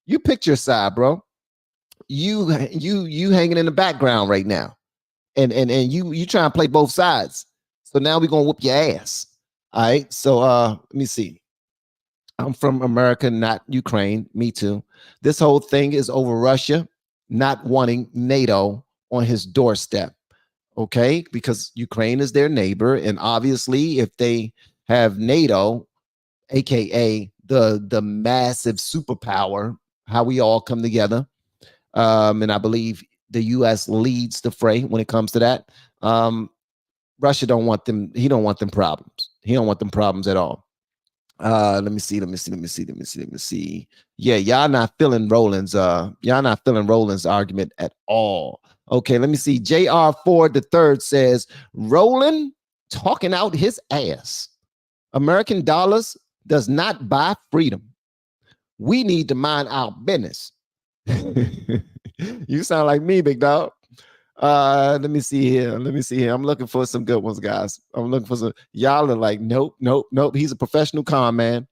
you pick your side, bro. You hanging in the background right now. And you trying to play both sides. So now we're gonna whoop your ass. All right. So let me see. I'm from America, not Ukraine. Me too. This whole thing is over Russia not wanting NATO on his doorstep. Okay, because Ukraine is their neighbor, and obviously, if they have NATO, aka the massive superpower, how we all come together, and I believe the U.S. leads the fray when it comes to that. Russia don't want them. He don't want them problems. He don't want them problems at all. Let me see. Yeah, y'all not feeling Roland's argument at all. Okay, let me see. J.R. Ford III says, Roland talking out his ass. American dollars does not buy freedom. We need to mind our business. You sound like me, big dog. Let me see here. I'm looking for some good ones, guys. I'm looking for some. Y'all are like, nope. He's a professional con man.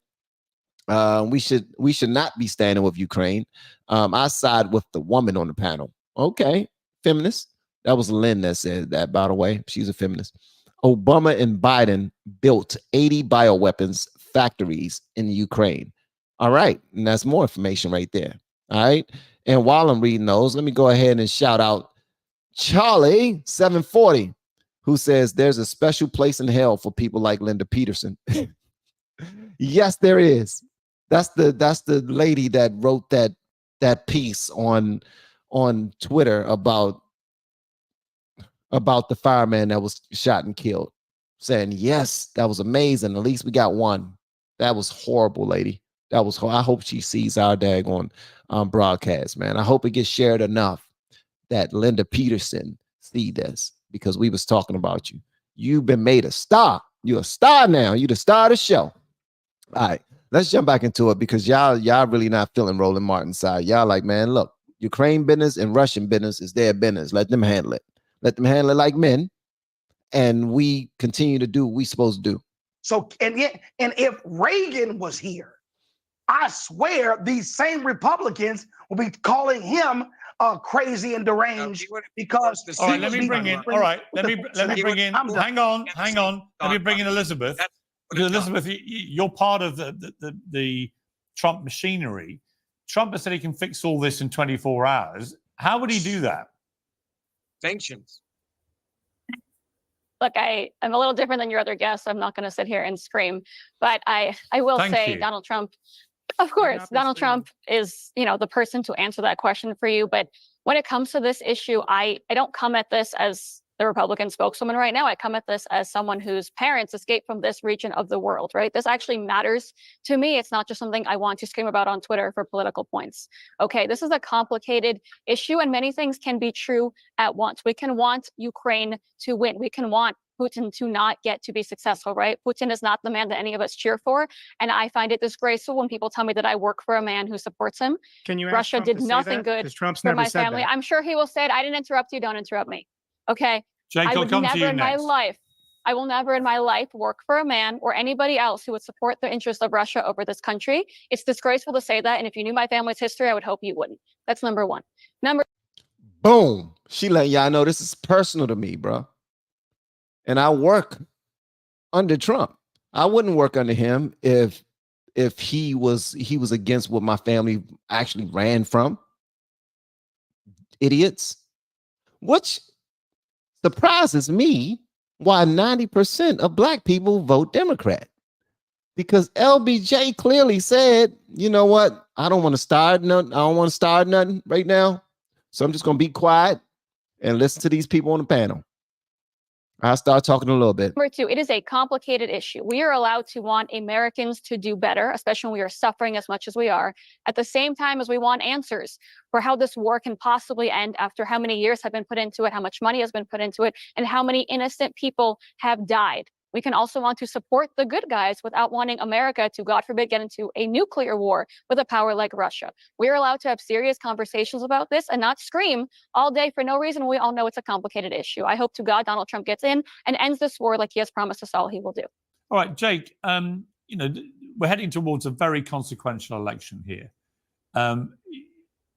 We should not be standing with Ukraine. I side with the woman on the panel. Okay, feminist. That was Lynn that said that, by the way. She's a feminist. Obama and Biden built 80 bioweapons factories in Ukraine. All right. And that's more information right there. All right. And while I'm reading those, let me go ahead and shout out Charlie 740, who says there's a special place in hell for people like Linda Peterson. Yes, there is. That's the lady that wrote that piece on Twitter about the fireman that was shot and killed, saying, yes, that was amazing. At least we got one. That was horrible, lady. That was. I hope she sees our daggone broadcast, man. I hope it gets shared enough that Linda Peterson see this, because we was talking about you. You've been made a star. You're a star now. You're the star of the show. All right, let's jump back into it, because y'all really not feeling Roland Martin's side. Y'all like, man, look, Ukraine business and Russian business is their business. Let them handle it. Let them handle it like men, and we continue to do what we supposed to do. So, and if Reagan was here, I swear these same Republicans will be calling him crazy and deranged because. All right, let me bring in. All right, let me bring in. Hang on. Let me bring in Elizabeth. Because Elizabeth, you're part of the Trump machinery. Trump has said he can fix all this in 24 hours. How would he do that? Sanctions. Look, I'm a little different than your other guests. I'm not going to sit here and scream, but I will say Donald Trump, of course, Donald Trump is, the person to answer that question for you. But when it comes to this issue, I don't come at this as the Republican spokeswoman right now. I come at this as someone whose parents escaped from this region of the world, right? This actually matters to me. It's not just something I want to scream about on Twitter for political points. Okay, this is a complicated issue, and many things can be true at once. We can want Ukraine to win. We can want Putin to not get to be successful, right? Putin is not the man that any of us cheer for. And I find it disgraceful when people tell me that I work for a man who supports him. Can you ask Russia Trump did to say nothing that? good 'Cause Trump's for never my said family. that. I'm sure he will say it. I didn't interrupt you. Don't interrupt me. Okay. Jake, I I'll would come to never you in my next. life, I will never in my life work for a man or anybody else who would support the interests of Russia over this country. It's disgraceful to say that. And if you knew my family's history, I would hope you wouldn't. That's number one. Boom. She let y'all know this is personal to me, bro. And I work under Trump. I wouldn't work under him if he was against what my family actually ran from. Idiots. Which surprises me why 90% of black people vote Democrat. Because LBJ clearly said, you know what? I don't want to start nothing. I don't want to start nothing right now. So I'm just going to be quiet and listen to these people on the panel. I'll start talking a little bit. Number two, it is a complicated issue. We are allowed to want Americans to do better, especially when we are suffering as much as we are, at the same time as we want answers for how this war can possibly end after how many years have been put into it, how much money has been put into it, and how many innocent people have died. We can also want to support the good guys without wanting America to, God forbid, get into a nuclear war with a power like Russia. We're allowed to have serious conversations about this and not scream all day for no reason. We all know it's a complicated issue. I hope to God Donald Trump gets in and ends this war like he has promised us all he will do. All right, Jake, we're heading towards a very consequential election here.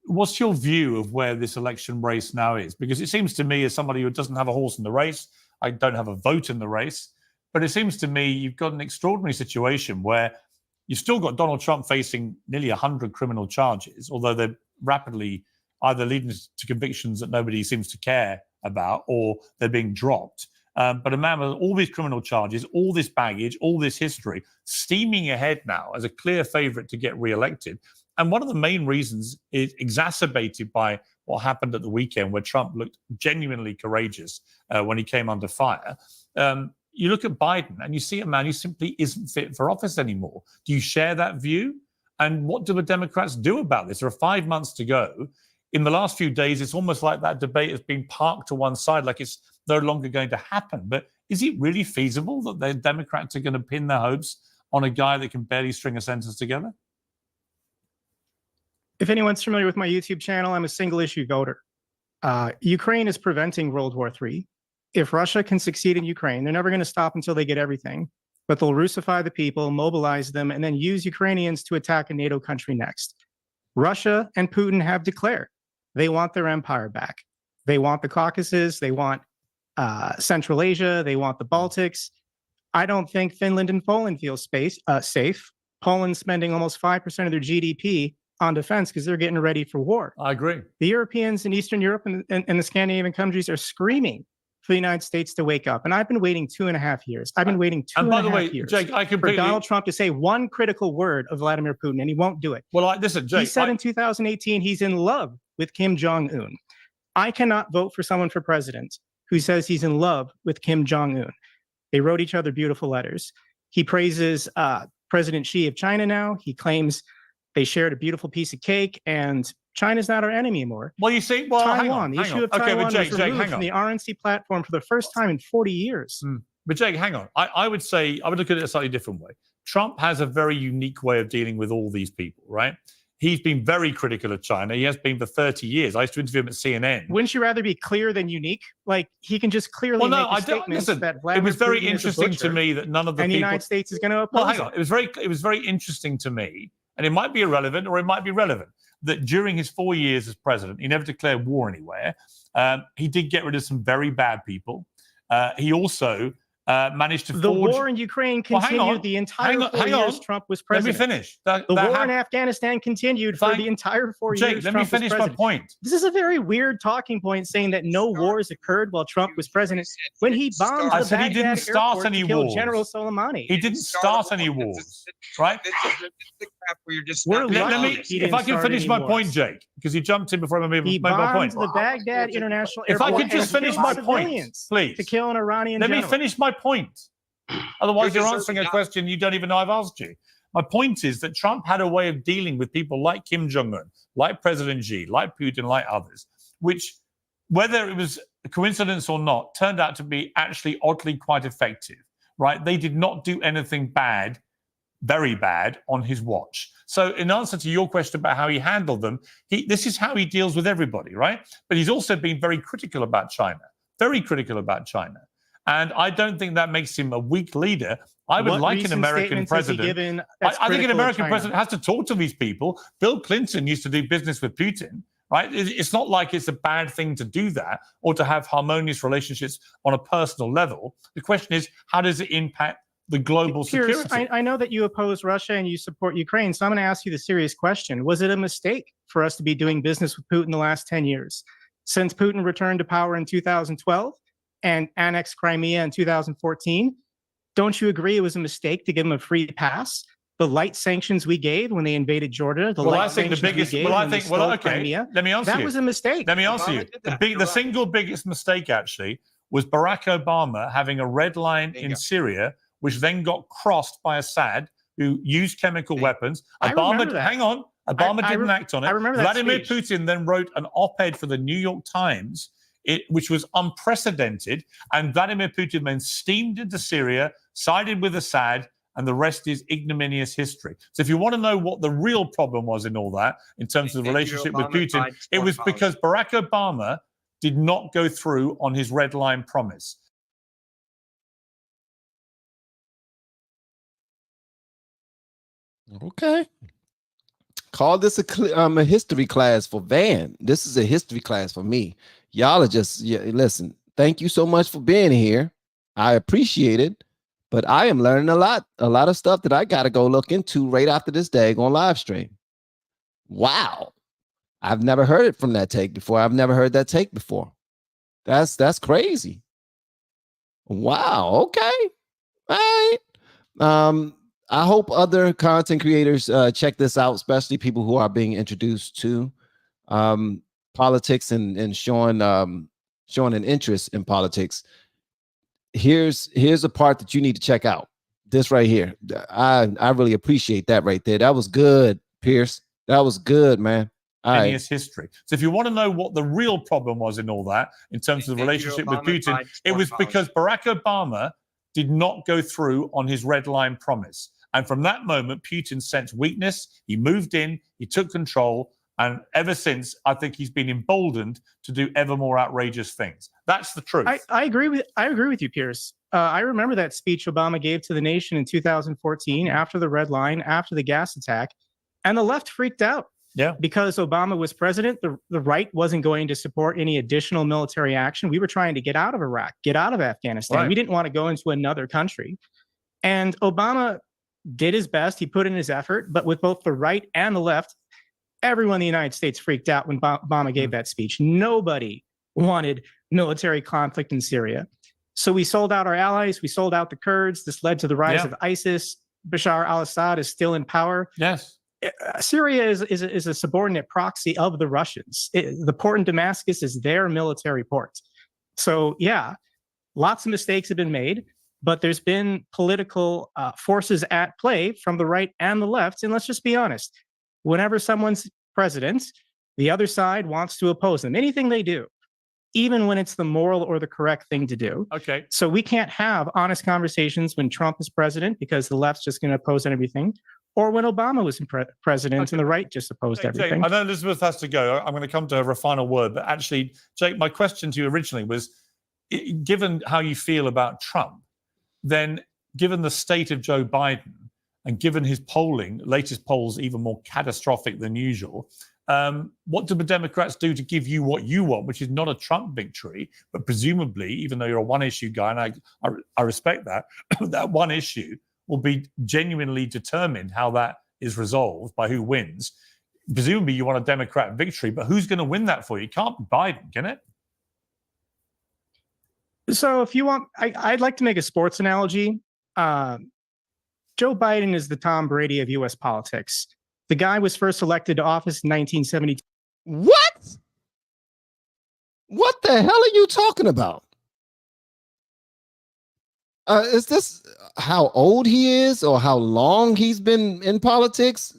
What's your view of where this election race now is? Because it seems to me, as somebody who doesn't have a horse in the race, I don't have a vote in the race, but it seems to me you've got an extraordinary situation where you've still got Donald Trump facing nearly 100 criminal charges, although they're rapidly either leading to convictions that nobody seems to care about, or they're being dropped. But a man with all these criminal charges, all this baggage, all this history, steaming ahead now as a clear favorite to get reelected. And one of the main reasons is exacerbated by what happened at the weekend, where Trump looked genuinely courageous when he came under fire. You look at Biden and you see a man who simply isn't fit for office anymore. Do you share that view? And what do the Democrats do about this? There are 5 months to go. In the last few days, it's almost like that debate has been parked to one side, like it's no longer going to happen. But is it really feasible that the Democrats are going to pin their hopes on a guy that can barely string a sentence together? If anyone's familiar with my YouTube channel, I'm a single issue voter. Ukraine is preventing World War III. If Russia can succeed in Ukraine, they're never going to stop until they get everything. But they'll Russify the people, mobilize them, and then use Ukrainians to attack a NATO country next. Russia and Putin have declared they want their empire back. They want the Caucasus. They want Central Asia. They want the Baltics. I don't think Finland and Poland feel safe. Poland's spending almost 5% of their GDP on defense because they're getting ready for war. I agree. The Europeans in Eastern Europe and the Scandinavian countries are screaming for the United States to wake up. And I've been waiting 2.5 years. I've been waiting two And by and the a way, half years Jake, I for completely. Donald Trump to say one critical word of Vladimir Putin, and he won't do it. Well, listen, Jake. He said in 2018 he's in love with Kim Jong-un. I cannot vote for someone for president who says he's in love with Kim Jong-un. They wrote each other beautiful letters. He praises President Xi of China now. He claims they shared a beautiful piece of cake, and China's not our enemy anymore. Well, you see, well, Taiwan, the issue of Taiwan was removed hang from on. the RNC platform for the first time in 40 years. But Jake, hang on. I would say, I would look at it a slightly different way. Trump has a very unique way of dealing with all these people, right? He's been very critical of China. He has been for 30 years. I used to interview him at CNN. Wouldn't you rather be clear than unique? Like, he can just clearly make a statement that Vladimir it was very Putin is a interesting to butcher, me that none of the and people... the United States is going to oppose Well, hang on. It was very interesting to me, and it might be irrelevant or it might be relevant, that during his 4 years as president, he never declared war anywhere. He did get rid of some very bad people. He also managed to The war in Ukraine continued the entire 4 years Trump was president. Let me finish. The war in Afghanistan continued for the entire 4 years Jake, let me finish my point. This is a very weird talking point, saying that no wars occurred while Trump was president when he bombed the Baghdad he didn't start airport any to kill wars. General Soleimani. He didn't start any wars, right? If I can finish my point, Jake, because you jumped in before I made my point. The Baghdad International If Airport I could just finish my point, please. To kill an Iranian Let me general. finish my point. Otherwise, you're answering a question you don't even know I've asked you. My point is that Trump had a way of dealing with people like Kim Jong-un, like President Xi, like Putin, like others, which, whether it was a coincidence or not, turned out to be actually oddly quite effective, right? They did not do anything bad, very bad, on his watch. So in answer to your question about how he handled them, this is how he deals with everybody, right? But he's also been very critical about China, very critical about China. And I don't think that makes him a weak leader. I would like an American president. I think an American president has to talk to these people. Bill Clinton used to do business with Putin, right? It's not like it's a bad thing to do that or to have harmonious relationships on a personal level. The question is, how does it impact the global Piers, security? I know that you oppose Russia and you support Ukraine, so I'm going to ask you the serious question. Was it a mistake for us to be doing business with Putin the last 10 years? Since Putin returned to power in 2012, and annexed Crimea in 2014, don't you agree it was a mistake to give them a free pass? The light sanctions we gave when they invaded Georgia, I think the biggest. Crimea, let me answer you. That was a mistake. Let me answer you. The single biggest mistake actually was Barack Obama having a red line in Syria, which then got crossed by Assad, who used chemical weapons. Obama, hang on, Obama didn't act on it. I remember that Vladimir speech. Putin then wrote an op-ed for the New York Times, which was unprecedented, and Vladimir Putin then steamed into Syria, sided with Assad, and the rest is ignominious history. So if you want to know what the real problem was in all that, in terms of the relationship with Putin, it was because Barack Obama did not go through on his red line promise. Okay. Call this a history class for Van. This is a history class for me. Y'all are just, listen, thank you so much for being here. I appreciate it, but I am learning a lot of stuff that I got to go look into right after this daggone live stream. Wow. I've never heard it from that take before. I've never heard that take before. That's crazy. Wow. Okay. All right. I hope other content creators check this out, especially people who are being introduced to politics and showing an interest in politics. Here's a part that you need to check out. This right here. I really appreciate that right there. That was good, Piers. That was good, man. History. So if you want to know what the real problem was in all that, in terms of the relationship with Putin, it was because Barack Obama did not go through on his red line promise. And from that moment, Putin sensed weakness. He moved in, he took control. And ever since, I think he's been emboldened to do ever more outrageous things. That's the truth. I agree with you, Piers. I remember that speech Obama gave to the nation in 2014 after the red line, after the gas attack, and the left freaked out. Yeah. Because Obama was president, the right wasn't going to support any additional military action. We were trying to get out of Iraq, get out of Afghanistan. Right. We didn't want to go into another country. And Obama did his best. He put in his effort, but with both the right and the left, everyone in the United States freaked out when Obama gave that speech. Nobody wanted military conflict in Syria. So we sold out our allies. We sold out the Kurds. This led to the rise of ISIS. Bashar al-Assad is still in power. Yes. Syria is a subordinate proxy of the Russians. The port in Damascus is their military port. So yeah, lots of mistakes have been made, but there's been political forces at play from the right and the left. And let's just be honest, whenever someone's president, the other side wants to oppose them. Anything they do, even when it's the moral or the correct thing to do. Okay. So we can't have honest conversations when Trump is president because the left's just going to oppose everything, or when Obama was president and the right just opposed everything. Jake, I know Elizabeth has to go. I'm going to come to her final word, but actually, Jake, my question to you originally was, given how you feel about Trump, then given the state of Joe Biden and given his polling, latest polls even more catastrophic than usual, what do the Democrats do to give you what you want, which is not a Trump victory, but presumably, even though you're a one-issue guy, and I respect that, that one issue will be genuinely determined how that is resolved by who wins. Presumably, you want a Democrat victory, but who's going to win that for you? It can't be Biden, can it? So if you want, I'd like to make a sports analogy. Joe Biden is the Tom Brady of U.S. politics. The guy was first elected to office in 1972. What? What the hell are you talking about? Is this how old he is or how long he's been in politics?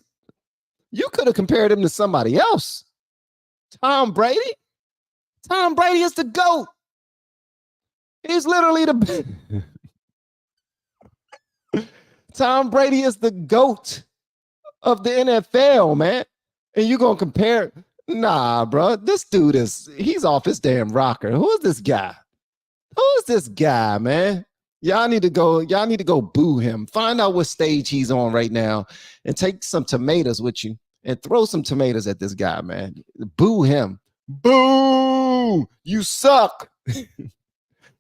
You could have compared him to somebody else. Tom Brady? Tom Brady is the GOAT. He's literally the... Tom Brady is the GOAT of the NFL, man. And you're going to compare... Nah, bro. This dude he's off his damn rocker. Who is this guy? Who is this guy, man? Y'all need to go boo him. Find out what stage he's on right now and take some tomatoes with you and throw some tomatoes at this guy, man. Boo him. Boo! You suck.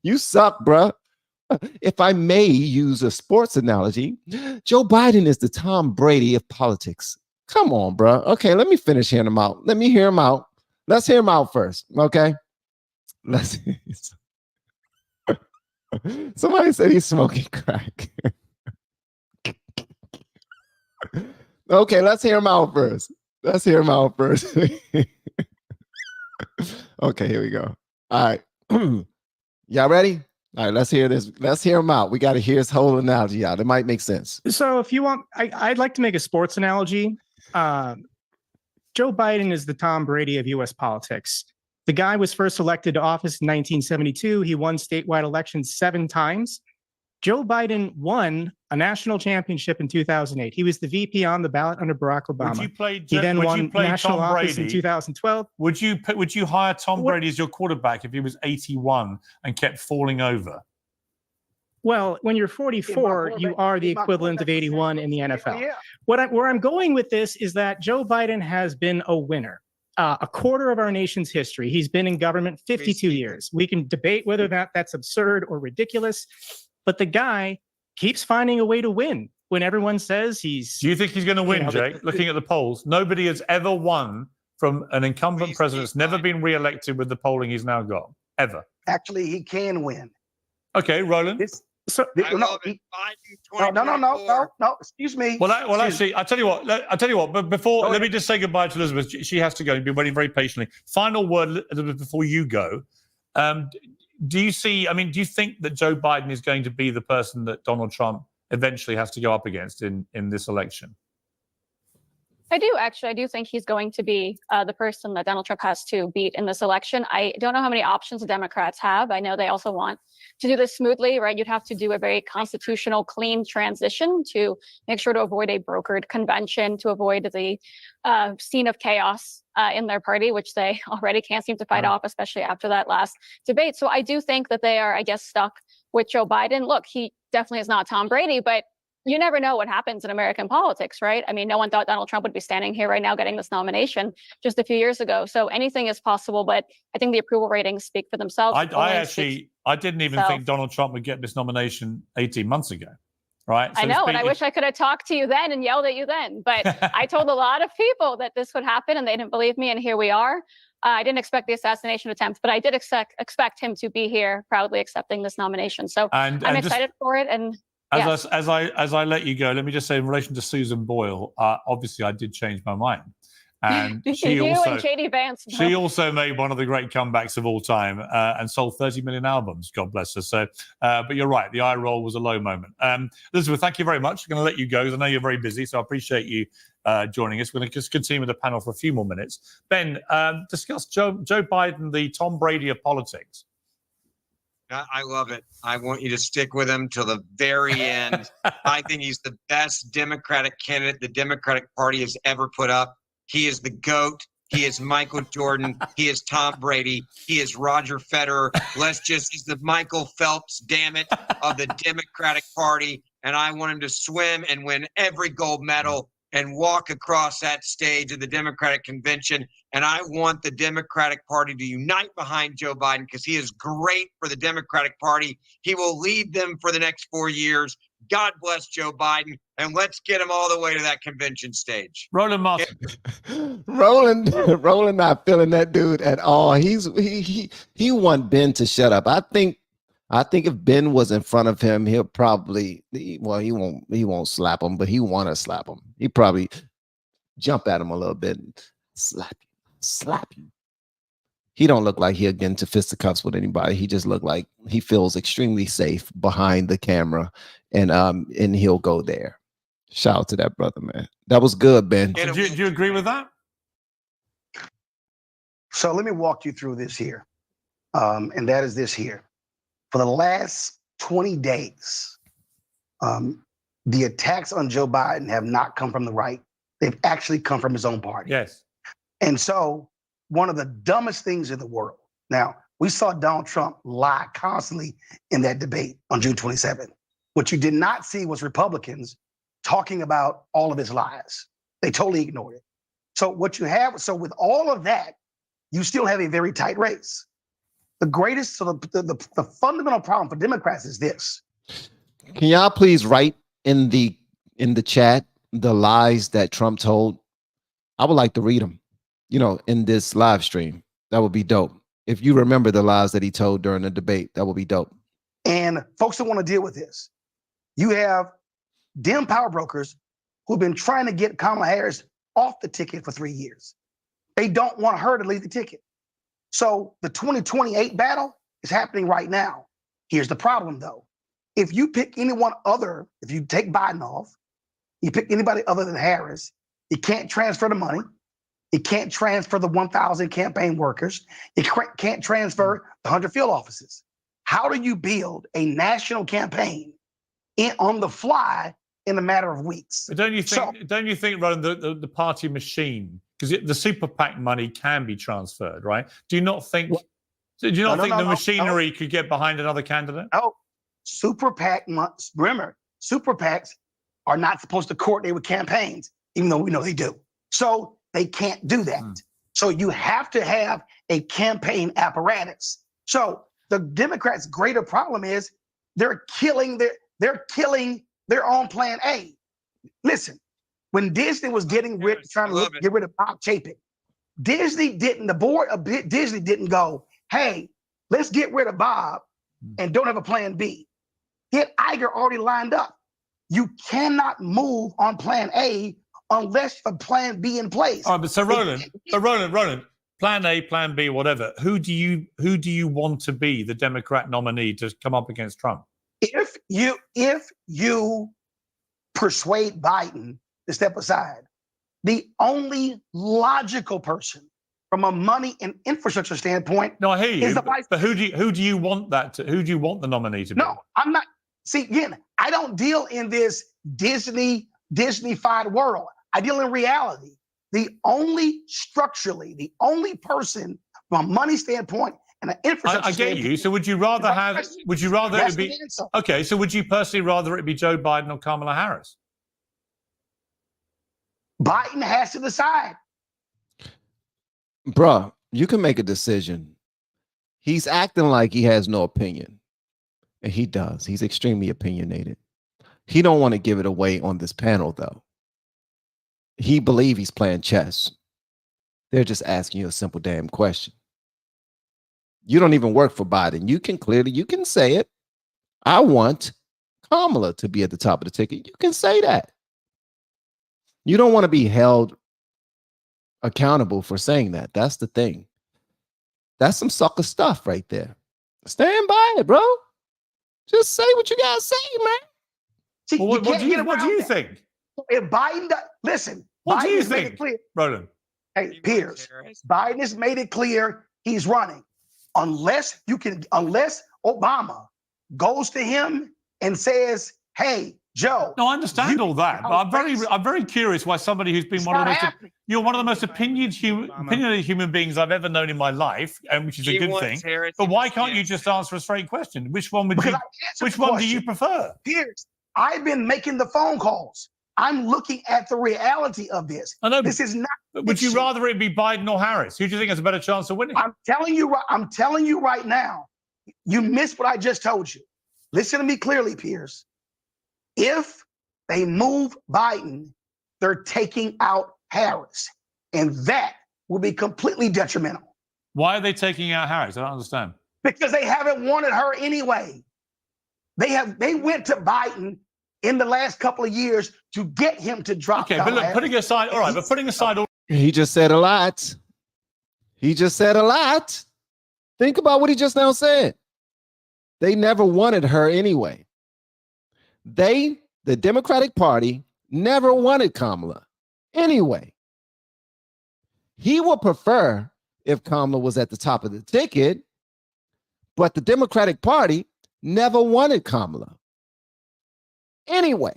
You suck, bruh. If I may use a sports analogy, Joe Biden is the Tom Brady of politics. Come on, bruh. Okay, let me finish hearing him out. Let me hear him out. Let's hear him out first, okay? Somebody said he's smoking crack. Okay, let's hear him out first. Let's hear him out first. Okay, here we go. All right. Y'all ready? All right, let's hear this. Let's hear him out. We got to hear his whole analogy out. It might make sense. So if you want, I'd like to make a sports analogy. Joe Biden is the Tom Brady of U.S. politics. The guy was first elected to office in 1972. He won statewide elections 7 times. Joe Biden won a national championship in 2008. He was the VP on the ballot under Barack Obama. He then won national office in 2012. Would you hire Tom Brady as your quarterback if he was 81 and kept falling over? Well, when you're 44, you are the equivalent of 81 in the NFL. Where I'm going with this is that Joe Biden has been a winner. A quarter of our nation's history. He's been in government 52 years. We can debate whether that's absurd or ridiculous, but the guy keeps finding a way to win when everyone says he's... Do you think he's going to win, Jake? Looking at the polls, nobody has ever won from an incumbent president that's never been re-elected with the polling he's now got, ever. Actually, he can win. Okay, Roland. No. Excuse me. Actually, I tell you what. But before, let me just say goodbye to Elizabeth. She has to go. You've been waiting very patiently. Final word, Elizabeth, before you go. Do you think that Joe Biden is going to be the person that Donald Trump eventually has to go up against in this election? I do, actually. I do think he's going to be the person that Donald Trump has to beat in this election. I don't know how many options the Democrats have. I know they also want to do this smoothly, right? You'd have to do a very constitutional, clean transition to make sure to avoid a brokered convention, to avoid the scene of chaos in their party, which they already can't seem to fight off, especially after that last debate. So I do think that they are, I guess, stuck with Joe Biden. Look, he definitely is not Tom Brady, but you never know what happens in American politics, right? I mean, no one thought Donald Trump would be standing here right now getting this nomination just a few years ago. So anything is possible, but I think the approval ratings speak for themselves. I didn't even think Donald Trump would get this nomination 18 months ago. right? So I know, and I wish I could have talked to you then and yelled at you then. But I told a lot of people that this would happen, and they didn't believe me, and here we are. I didn't expect the assassination attempt, but I did expect him to be here, proudly accepting this nomination. So I'm excited for it. And as I let you go, let me just say, in relation to Susan Boyle, obviously I did change my mind. And she and also, JD Vance. she also made one of the great comebacks of all time and sold 30 million albums. God bless her. So, but you're right. The eye roll was a low moment. Elizabeth, thank you very much. I'm going to let you go because I know you're very busy. So I appreciate you joining us. We're going to just continue with the panel for a few more minutes. Ben, discuss Joe Biden, the Tom Brady of politics. I love it. I want you to stick with him till the very end. I think he's the best Democratic candidate the Democratic Party has ever put up. He is the GOAT. He is Michael Jordan. He is Tom Brady. He is Roger Federer. He's the Michael Phelps, damn it, of the Democratic Party. And I want him to swim and win every gold medal and walk across that stage of the Democratic convention. And I want the Democratic Party to unite behind Joe Biden because he is great for the Democratic Party. He will lead them for the next 4 years. God bless Joe Biden, and let's get him all the way to that convention stage. Roland Martin. Roland not feeling that dude at all. He want Ben to shut up. I think if Ben was in front of him, he'll probably, he won't slap him, but he want to slap him. He probably jump at him a little bit and slap you. He don't look like he'll get into fisticuffs with anybody. He just look like he feels extremely safe behind the camera, and he'll go there. Shout out to that brother, man. That was good, Ben. Do you agree with that? So let me walk you through this here, and that is this here. For the last 20 days, the attacks on Joe Biden have not come from the right. They've actually come from his own party. Yes. And so one of the dumbest things in the world. Now, we saw Donald Trump lie constantly in that debate on June 27th. What you did not see was Republicans talking about all of his lies. They totally ignored it. So what you have, so with all of that, you still have a very tight race. The greatest, so the fundamental problem for Democrats is this. Can y'all please write in the chat the lies that Trump told? I would like to read them, in this live stream. That would be dope. If you remember the lies that he told during the debate, that would be dope. And folks don't want to deal with this. You have Dem power brokers who've been trying to get Kamala Harris off the ticket for 3 years. They don't want her to leave the ticket. So the 2028 battle is happening right now. Here's the problem, though. If you pick anyone other, if you take Biden off, you pick anybody other than Harris, you can't transfer the money. You can't transfer the 1,000 campaign workers. You can't transfer the 100 field offices. How do you build a national campaign on the fly in a matter of weeks? But don't you think, Roland, the party machine, because the super PAC money can be transferred, right? Do you not think? Do you not think the machinery could get behind another candidate? No, super PAC. Remember, super PACs are not supposed to coordinate with campaigns, even though we know they do. So they can't do that. So you have to have a campaign apparatus. So the Democrats' greater problem is they're killing their own plan A. Listen, when Disney was trying to get rid of Bob Chapek, the board of Disney didn't go, hey, let's get rid of Bob and don't have a plan B. He had Iger already lined up. You cannot move on plan A unless a plan B in place. All right, but so Roland, plan A, plan B, whatever. Who do you want to be the Democrat nominee to come up against Trump? If you persuade Biden to step aside, the only logical person from a money and infrastructure standpoint. No, I hear you. But who do you want who do you want the nominee to be? No, I'm not. See, again, I don't deal in this Disney-fied world. I deal in reality. The only person from a money standpoint and an infrastructure I get you. So would you rather it be okay? So would you personally rather it be Joe Biden or Kamala Harris? Biden has to decide. Bruh, you can make a decision. He's acting like he has no opinion. And he does. He's extremely opinionated. He don't want to give it away on this panel, though. He believe he's playing chess. They're just asking you a simple damn question. You don't even work for Biden. You can say it. I want Kamala to be at the top of the ticket. You can say that. You don't want to be held accountable for saying that. That's the thing. That's some sucker stuff right there. Stand by it, bro. Just say what you gotta say, man. See, Well, what do you think? If Biden, listen, What Biden do you has made think, it clear. Roland? Hey, Piers, Biden has made it clear he's running. Unless Obama goes to him and says, "Hey, Joe." No, I understand all that, but I'm very curious why somebody who's been you're one of the most opinionated human beings I've ever known in my life, and which is a good thing. But why can't you just answer a straight question? Which one would Which one do you prefer? Piers, I've been making the phone calls. I'm looking at the reality of this. I know, this is not. Would you rather it be Biden or Harris? Who do you think has a better chance of winning? I'm telling you right now. You missed what I just told you. Listen to me clearly, Piers. If they move Biden, they're taking out Harris, and that will be completely detrimental. Why are they taking out Harris? I don't understand. Because they haven't wanted her anyway. They went to Biden in the last couple of years to get him to drop. Okay, but look, putting aside, all right, but putting aside all. He just said a lot. He just said a lot. Think about what he just now said. They never wanted her anyway. The Democratic Party, never wanted Kamala anyway. He would prefer if Kamala was at the top of the ticket, but the Democratic Party never wanted Kamala anyway.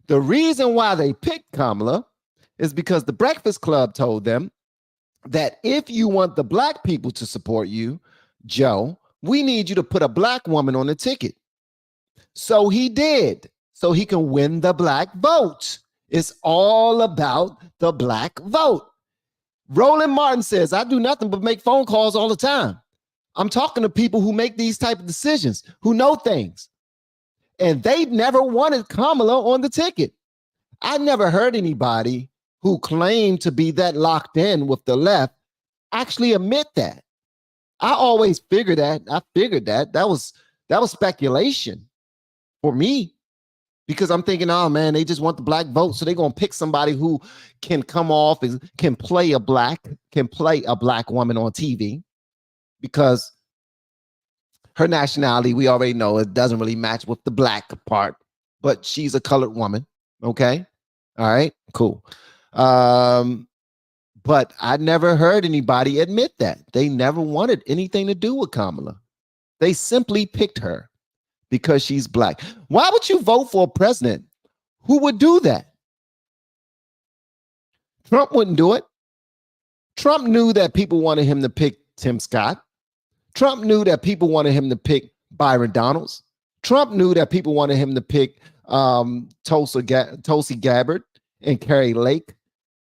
The reason why they picked Kamala is because the Breakfast Club told them that if you want the black people to support you, Joe, we need you to put a black woman on the ticket. So he did, so he can win the black vote. It's all about the black vote. Roland Martin says, I do nothing but make phone calls all the time. I'm talking to people who make these type of decisions, who know things. And they never wanted Kamala on the ticket. I never heard anybody who claimed to be that locked in with the left actually admit that. I always figured that. That was speculation for me, because I'm thinking, oh man, they just want the black vote, so they're gonna pick somebody who can come off and can play a black woman on TV, because her nationality, we already know, it doesn't really match with the black part, but she's a colored woman. Okay, all right, cool. But I never heard anybody admit that. They never wanted anything to do with Kamala. They simply picked her because she's black. Why would you vote for a president who would do that? Trump wouldn't do it. Trump knew that people wanted him to pick Tim Scott. Trump knew that people wanted him to pick Byron Donalds. Trump knew that people wanted him to pick Tulsi Gabbard and Carrie Lake.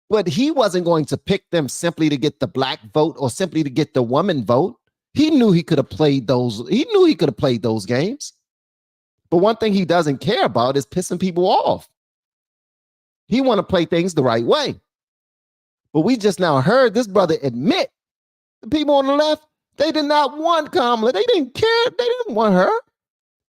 But he wasn't going to pick them simply to get the black vote or simply to get the woman vote. He knew he could have played those. He knew he could have played those games. But one thing he doesn't care about is pissing people off. He want to play things the right way. But we just now heard this brother admit the people on the left, they did not want Kamala. They didn't care. They didn't want her.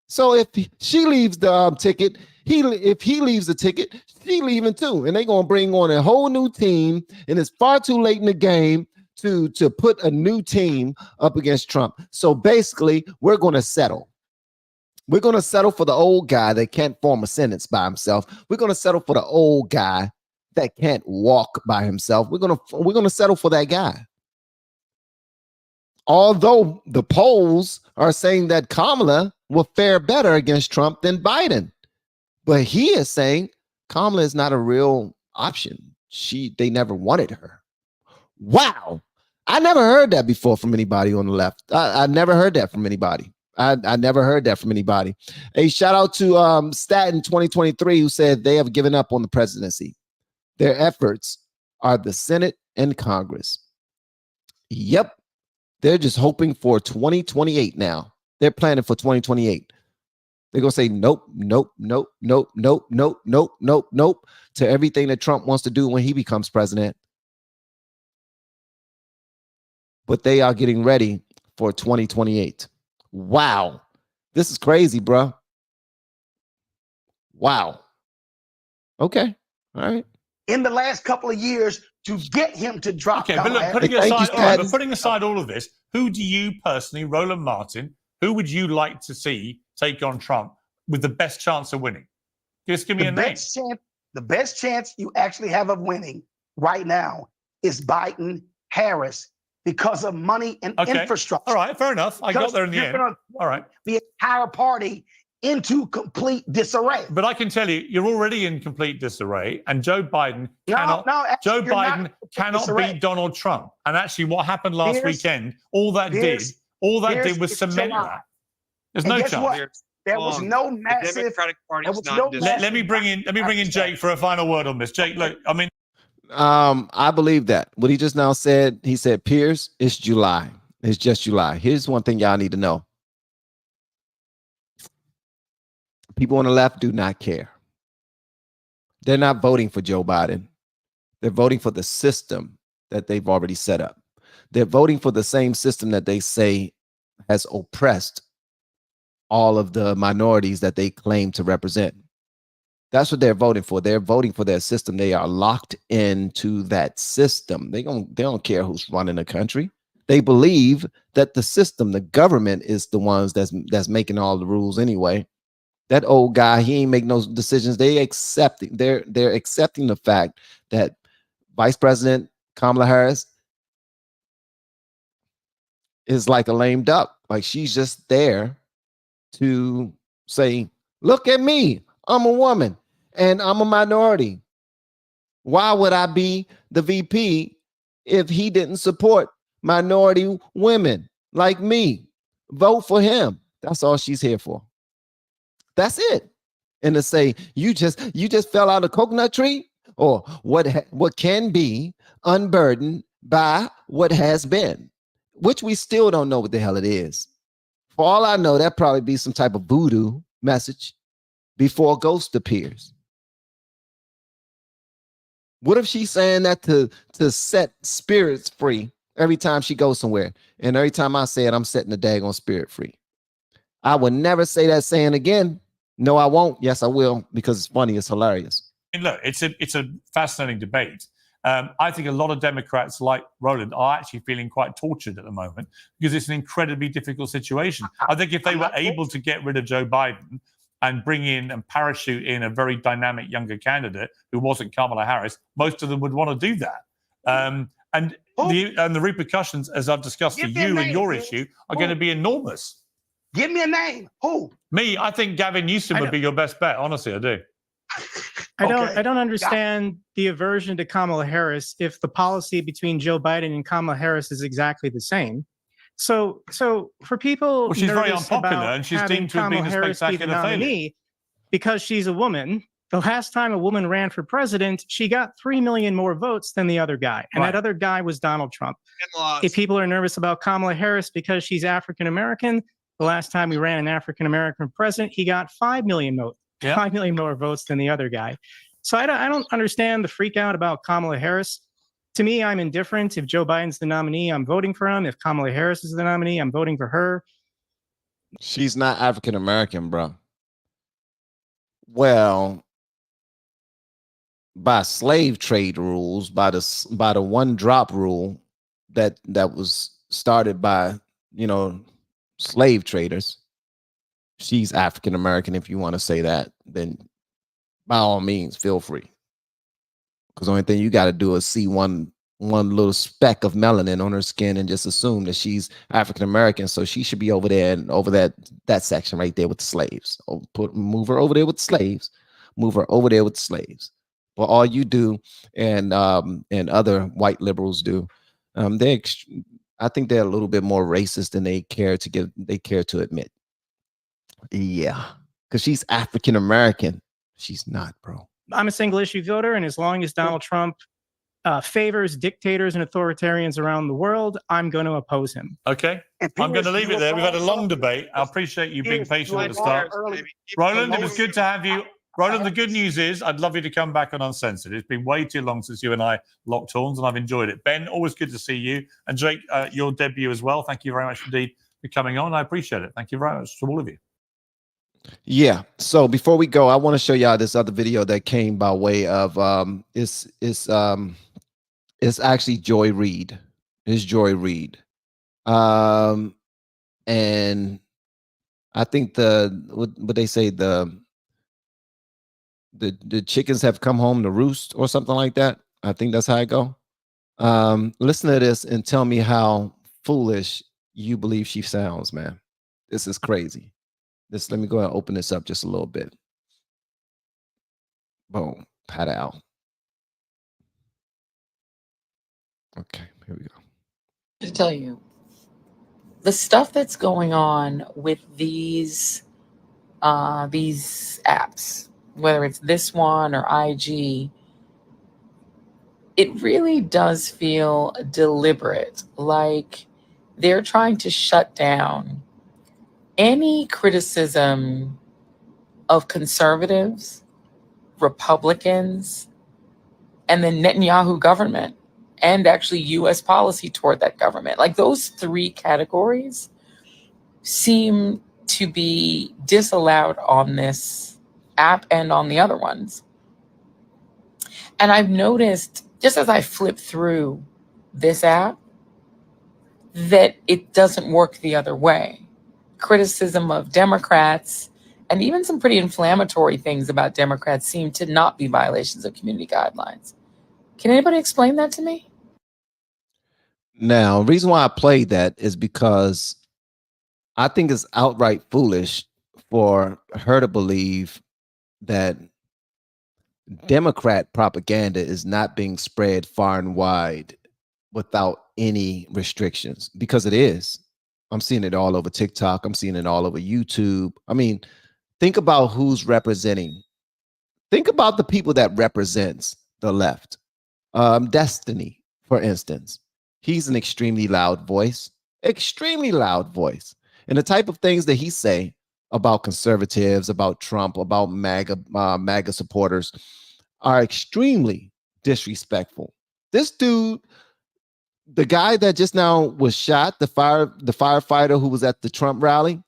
So if she leaves the ticket, if he leaves the ticket, she leaving too. And they're going to bring on a whole new team. And it's far too late in the game to put a new team up against Trump. So basically, we're going to settle. We're going to settle for the old guy that can't form a sentence by himself. We're going to settle for the old guy that can't walk by himself. We're going to settle for that guy. Although the polls are saying that Kamala will fare better against Trump than Biden. But he is saying Kamala is not a real option. They never wanted her. Wow. I never heard that before from anybody on the left. I never heard that from anybody. I never heard that from anybody. A shout out to Staten 2023, who said they have given up on the presidency. Their efforts are the Senate and Congress. Yep. They're just hoping for 2028 now. They're planning for 2028. They're going to say nope, nope, nope, nope, nope, nope, nope, nope, nope to everything that Trump wants to do when he becomes president. But they are getting ready for 2028. Wow. This is crazy, bro. Wow. Okay. All right. In the last couple of years to get him to drop. Okay, but look, Kamala putting aside all of this, who do you personally, Roland Martin, who would you like to see take on Trump with the best chance of winning? Just give me a name. The best chance you actually have of winning right now is Biden, Harris, because of money and infrastructure. All right, fair enough. I got there in the end. All right. The entire party into complete disarray. But I can tell you, you're already in complete disarray, and Joe Biden cannot. Joe Biden cannot beat Donald Trump. And actually, what happened last weekend, all that did was cement that. There's no chance. There was no massive. The Democratic Party is no not. Let me bring in Jake for a final word on this. Jake, look, I mean, I believe that what he just now said. He said, Piers, it's July. It's just July. Here's one thing y'all need to know. People on the left do not care. They're not voting for Joe Biden. They're voting for the system that they've already set up. They're voting for the same system that they say has oppressed all of the minorities that they claim to represent. That's what they're voting for. They're voting for their system. They are locked into that system. They don't care who's running the country. They believe that the system, the government, is the ones that's making all the rules anyway. That old guy, he ain't make no decisions. They're accepting the fact that Vice President Kamala Harris is like a lame duck. Like, she's just there to say, look at me. I'm a woman and I'm a minority. Why would I be the VP if he didn't support minority women like me? Vote for him. That's all she's here for. That's it. And to say you just fell out of a coconut tree, or what can be unburdened by what has been, which we still don't know what the hell it is. For all I know, that probably be some type of voodoo message before a ghost appears. What if she's saying that to set spirits free every time she goes somewhere? And every time I say it, I'm setting the daggone spirit free. I would never say that saying again. No, I won't. Yes, I will, because it's funny. It's hilarious. And look, it's a fascinating debate. I think a lot of Democrats like Roland are actually feeling quite tortured at the moment because it's an incredibly difficult situation. I think if they were able to get rid of Joe Biden and bring in and parachute in a very dynamic younger candidate who wasn't Kamala Harris, most of them would want to do that. And the repercussions, as I've discussed for you and your issue, are going to be enormous. Give me a name. Who? Me, I think Gavin Newsom would be your best bet. Honestly, I do. I don't understand the aversion to Kamala Harris if the policy between Joe Biden and Kamala Harris is exactly the same. So for people, she's very unpopular, and she's deemed to have been a spectacular failure because she's a woman. The last time a woman ran for president, she got 3 million more votes than the other guy, and that other guy was Donald Trump. If people are nervous about Kamala Harris because she's African American, the last time we ran an African American president, he got 5 million votes. 5 million more votes than the other guy. So I don't understand the freak out about Kamala Harris. To me, I'm indifferent. If Joe Biden's the nominee, I'm voting for him. If Kamala Harris is the nominee, I'm voting for her. She's not African American, bro. Well, by slave trade rules, by the one drop rule that was started by, slave traders. She's African American. If you want to say that, then by all means, feel free. Because the only thing you got to do is see one little speck of melanin on her skin and just assume that she's African American. So she should be over there and over that section right there with the slaves. Move her over there with the slaves. Move her over there with the slaves. But all you do, and other white liberals do, I think they're a little bit more racist than they care to admit. Yeah, because she's African American. She's not, bro. I'm a single issue voter, and as long as Donald Trump favors dictators and authoritarians around the world, I'm going to oppose him. Okay. And I'm going to Piers, leave you it there. We've had a brought long up- debate. I appreciate you being Piers, patient you at the brought up start. earlier- Roland, it was good to have you. Roland, the good news is I'd love you to come back on Uncensored. It's been way too long since you and I locked horns, and I've enjoyed it. Ben, always good to see you. And Jake, your debut as well. Thank you very much indeed for coming on. I appreciate it. Thank you very much to all of you. Yeah. So before we go, I want to show y'all this other video that came by way of it's actually Joy Reid. It's Joy Reid. And I think what they say, the chickens have come home to roost or something like that. I think that's how it go. Listen to this and tell me how foolish you believe she sounds, man. This is crazy. Let me go ahead and open this up just a little bit. Boom. Pat out. Okay, here we go. To tell you, the stuff that's going on with these apps, whether it's this one or IG, it really does feel deliberate, like they're trying to shut down any criticism of conservatives, Republicans, and the Netanyahu government, and actually US policy toward that government. Like those three categories seem to be disallowed on this app and on the other ones. And I've noticed, just as I flip through this app, that it doesn't work the other way. Criticism of Democrats and even some pretty inflammatory things about Democrats seem to not be violations of community guidelines. Can anybody explain that to me? Now, the reason why I played that is because I think it's outright foolish for her to believe that Democrat propaganda is not being spread far and wide without any restrictions, because it is. I'm seeing it all over TikTok. I'm seeing it all over YouTube. I mean, think about who's representing. Think about the people that represents the left. Destiny, for instance. He's an extremely loud voice. Extremely loud voice. And the type of things that he say about conservatives, about Trump, about MAGA supporters are extremely disrespectful. This dude, the guy that just now was shot, the firefighter who was at the Trump rally,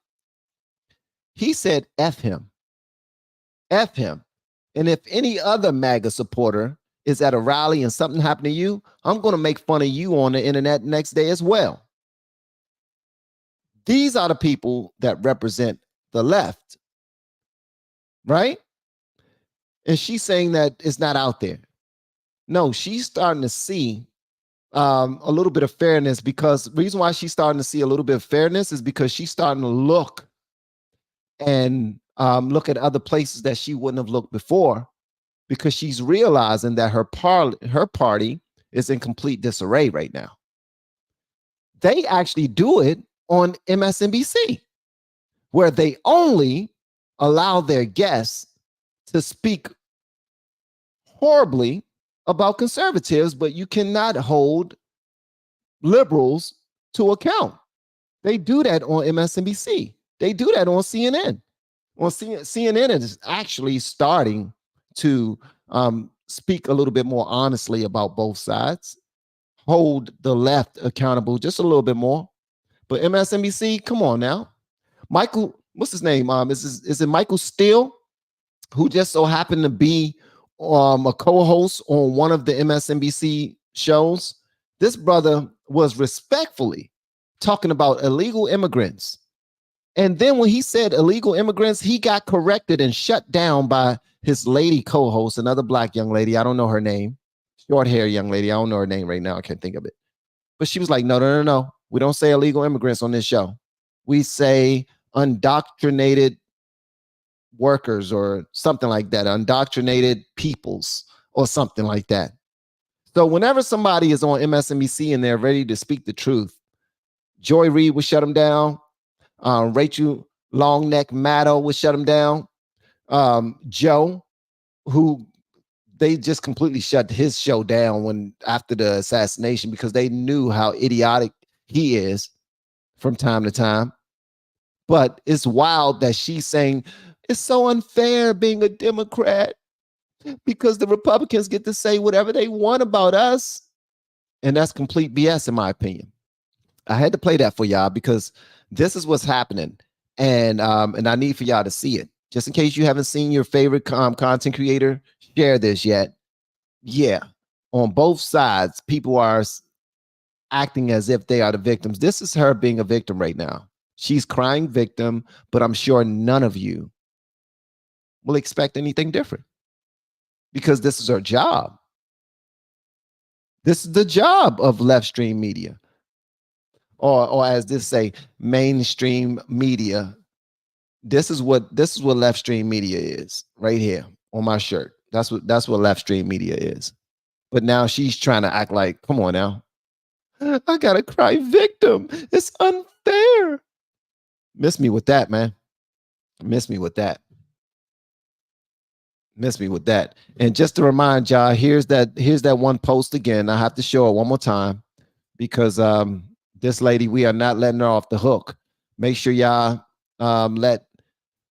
he said, F him. F him. And if any other MAGA supporter is at a rally and something happened to you, I'm going to make fun of you on the internet next day as well. These are the people that represent the left, right? And she's saying that it's not out there. No, she's starting to see a little bit of fairness, because the reason why she's starting to see a little bit of fairness is because she's starting to look and look at other places that she wouldn't have looked before, because she's realizing that her party is in complete disarray right now. They actually do it on MSNBC, where they only allow their guests to speak horribly about conservatives, but you cannot hold liberals to account. They do that on MSNBC. They do that on CNN. On CNN is actually starting to speak a little bit more honestly about both sides, hold the left accountable just a little bit more. But MSNBC, come on now. Michael, what's his name? Is it Michael Steele, who just so happened to be a co-host on one of the MSNBC shows? This brother was respectfully talking about illegal immigrants. And then when he said illegal immigrants, he got corrected and shut down by his lady co-host, another black young lady. I don't know her name. Short hair young lady. I don't know her name right now. I can't think of it. But she was like, no. We don't say illegal immigrants on this show. We say undoctrinated workers or something like that, undoctrinated peoples or something like that. So whenever somebody is on MSNBC and they're ready to speak the truth, Joy Reid would shut them down. Rachel Longneck Maddow would shut them down. Joe, who they just completely shut his show down after the assassination because they knew how idiotic he is from time to time. But it's wild that she's saying it's so unfair being a Democrat because the Republicans get to say whatever they want about us. And that's complete BS, in my opinion. I had to play that for y'all because this is what's happening. And I need for y'all to see it. Just in case you haven't seen your favorite content creator share this yet. Yeah, on both sides, people are acting as if they are the victims. This is her being a victim right now. She's crying victim, but I'm sure none of you will expect anything different because this is her job. This is the job of left stream media, or as this say, mainstream media. This is what left stream media is right here on my shirt. That's what left stream media is. But now she's trying to act like, come on now, I gotta cry victim. It's unfair. Miss me with that, man. Miss me with that. Miss me with that. And just to remind y'all, here's that one post again. I have to show it one more time because this lady, we are not letting her off the hook. Make sure y'all let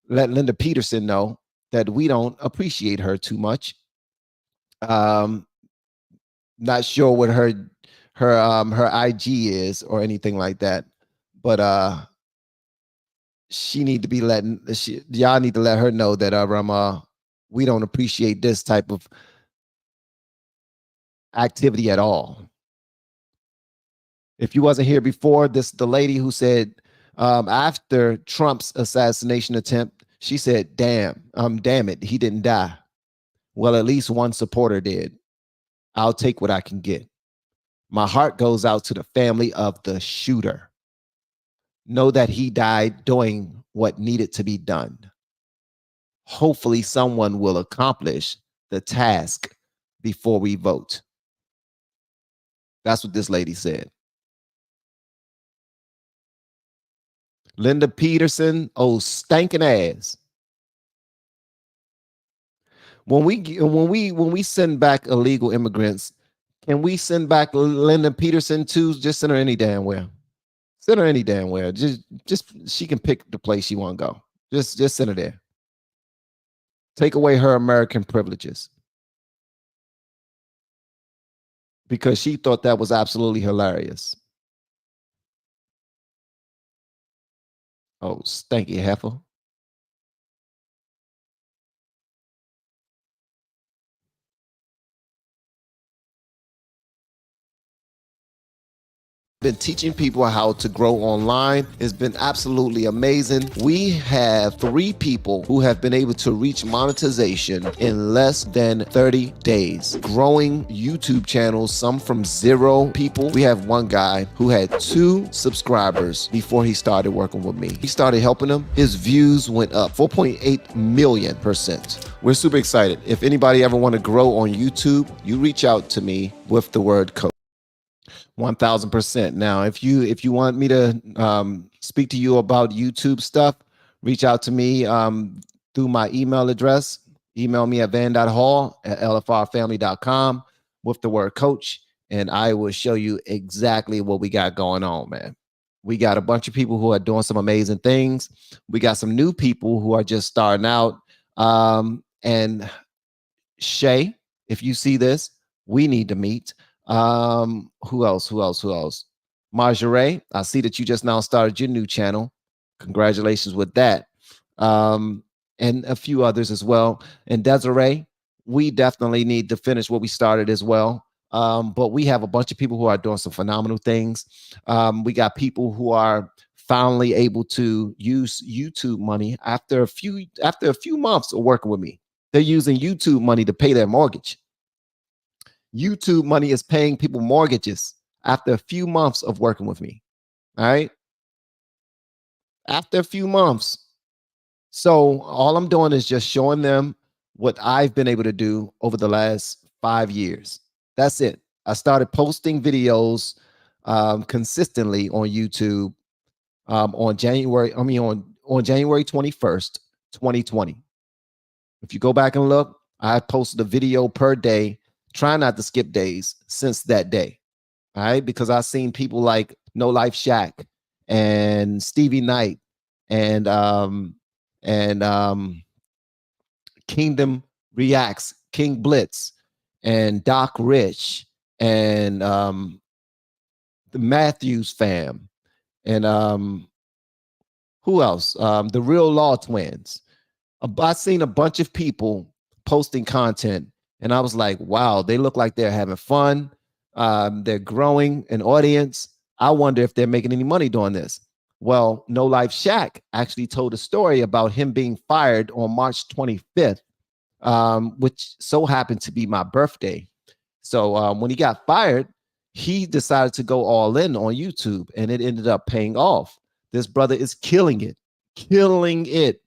Linda Peterson know that we don't appreciate her too much. Not sure what her IG is or anything like that, but she need to be y'all need to let her know that we don't appreciate this type of activity at all. If you wasn't here before, this the lady who said after Trump's assassination attempt, she said, damn it, he didn't die. Well, at least one supporter did. I'll take what I can get. My heart goes out to the family of the shooter. Know that he died doing what needed to be done. Hopefully someone will accomplish the task before we vote. That's what this lady said. Linda Peterson, oh stinking ass. When we send back illegal immigrants, can we send back Linda Peterson too? Just send her any damn where. Send her any damn where. Just she can pick the place she want to go. Just send her there. Take away her American privileges. Because she thought that was absolutely hilarious. Oh, stanky heifer. Been teaching people how to grow online. It's been absolutely amazing. We have 3 people who have been able to reach monetization in less than 30 days. Growing YouTube channels, some from 0 people. We have one guy who had 2 subscribers before he started working with me. He started helping him. His views went up 4.8 million%. We're super excited. If anybody ever want to grow on YouTube, you reach out to me with the word code. 1000%. Now, if you want me to speak to you about YouTube stuff, reach out to me through my email address. Email me at van.hall at lfrfamily.com with the word coach, and I will show you exactly what we got going on, man. We got a bunch of people who are doing some amazing things. We got some new people who are just starting out. And Shay, if you see this, we need to meet. Who else? Marjorie, I see that you just now started your new channel. Congratulations with that. And a few others as well. And Desiree, we definitely need to finish what we started as well. But we have a bunch of people who are doing some phenomenal things. We got people who are finally able to use YouTube money after a few months of working with me. They're using YouTube money to pay their mortgage. YouTube money is paying people mortgages after a few months of working with me. All right. After a few months. So all I'm doing is just showing them what I've been able to do over the last 5 years. That's it. I started posting videos consistently on YouTube on January 21st, 2020. If you go back and look, I posted a video per day, trying not to skip days since that day. All right, because I've seen people like No Life Shack and Stevie Knight and Kingdom Reacts, King Blitz, and Doc Rich, and the Matthews fam, and who else? The Real Law Twins. I've seen a bunch of people posting content, and I was like, wow, they look like they're having fun. They're growing an audience. I wonder if they're making any money doing this. Well, No Life Shack actually told a story about him being fired on March 25th, which so happened to be my birthday. So when he got fired, he decided to go all in on YouTube, and it ended up paying off. This brother is killing it, killing it.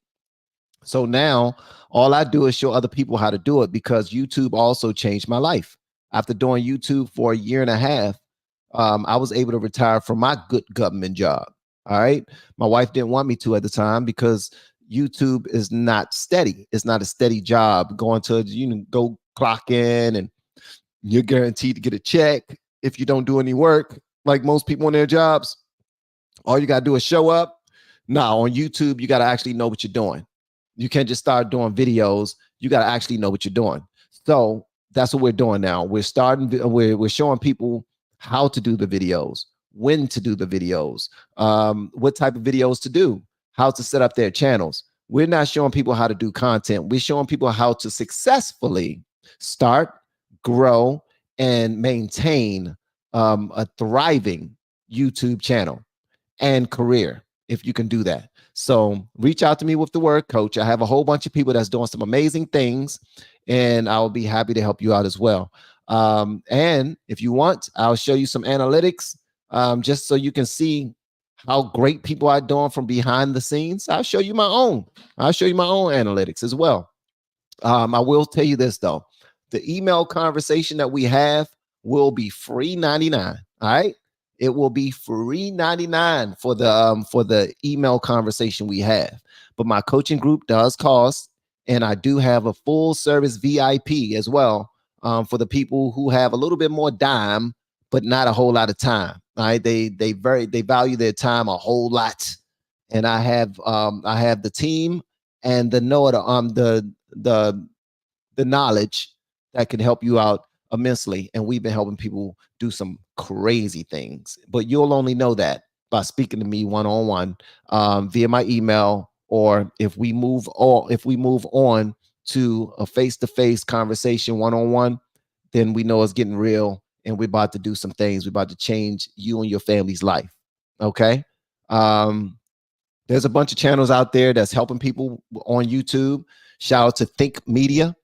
So now all I do is show other people how to do it, because YouTube also changed my life. After doing YouTube for a year and a half, I was able to retire from my good government job. All right. My wife didn't want me to at the time, because YouTube is not steady. It's not a steady job going to, go clock in and you're guaranteed to get a check if you don't do any work like most people in their jobs. All you got to do is show up. Now on YouTube, you got to actually know what you're doing. You can't just start doing videos. You got to actually know what you're doing. So that's what we're doing now. We're showing people how to do the videos, when to do the videos, what type of videos to do, how to set up their channels. We're not showing people how to do content. We're showing people how to successfully start, grow, and maintain a thriving YouTube channel and career, if you can do that. So reach out to me with the word coach. I have a whole bunch of people that's doing some amazing things, and I'll be happy to help you out as well. And if you want, I'll show you some analytics, just so you can see how great people are doing from behind the scenes. I'll show you my own. I'll show you my own analytics as well. I will tell you this though. The email conversation that we have will be free 99. All right. It will be free 99 for the email conversation we have. But my coaching group does cost, and I do have a full service VIP as well, for the people who have a little bit more dime, but not a whole lot of time. All right. They value their time a whole lot. And I have the team and the knowledge that can help you out immensely. And we've been helping people do some crazy things, but you'll only know that by speaking to me one-on-one, via my email, or if we move on to a face-to-face conversation one-on-one, then we know it's getting real and we're about to do some things. We're about to change you and your family's life. Okay. There's a bunch of channels out there that's helping people on YouTube. Shout out to Think Media.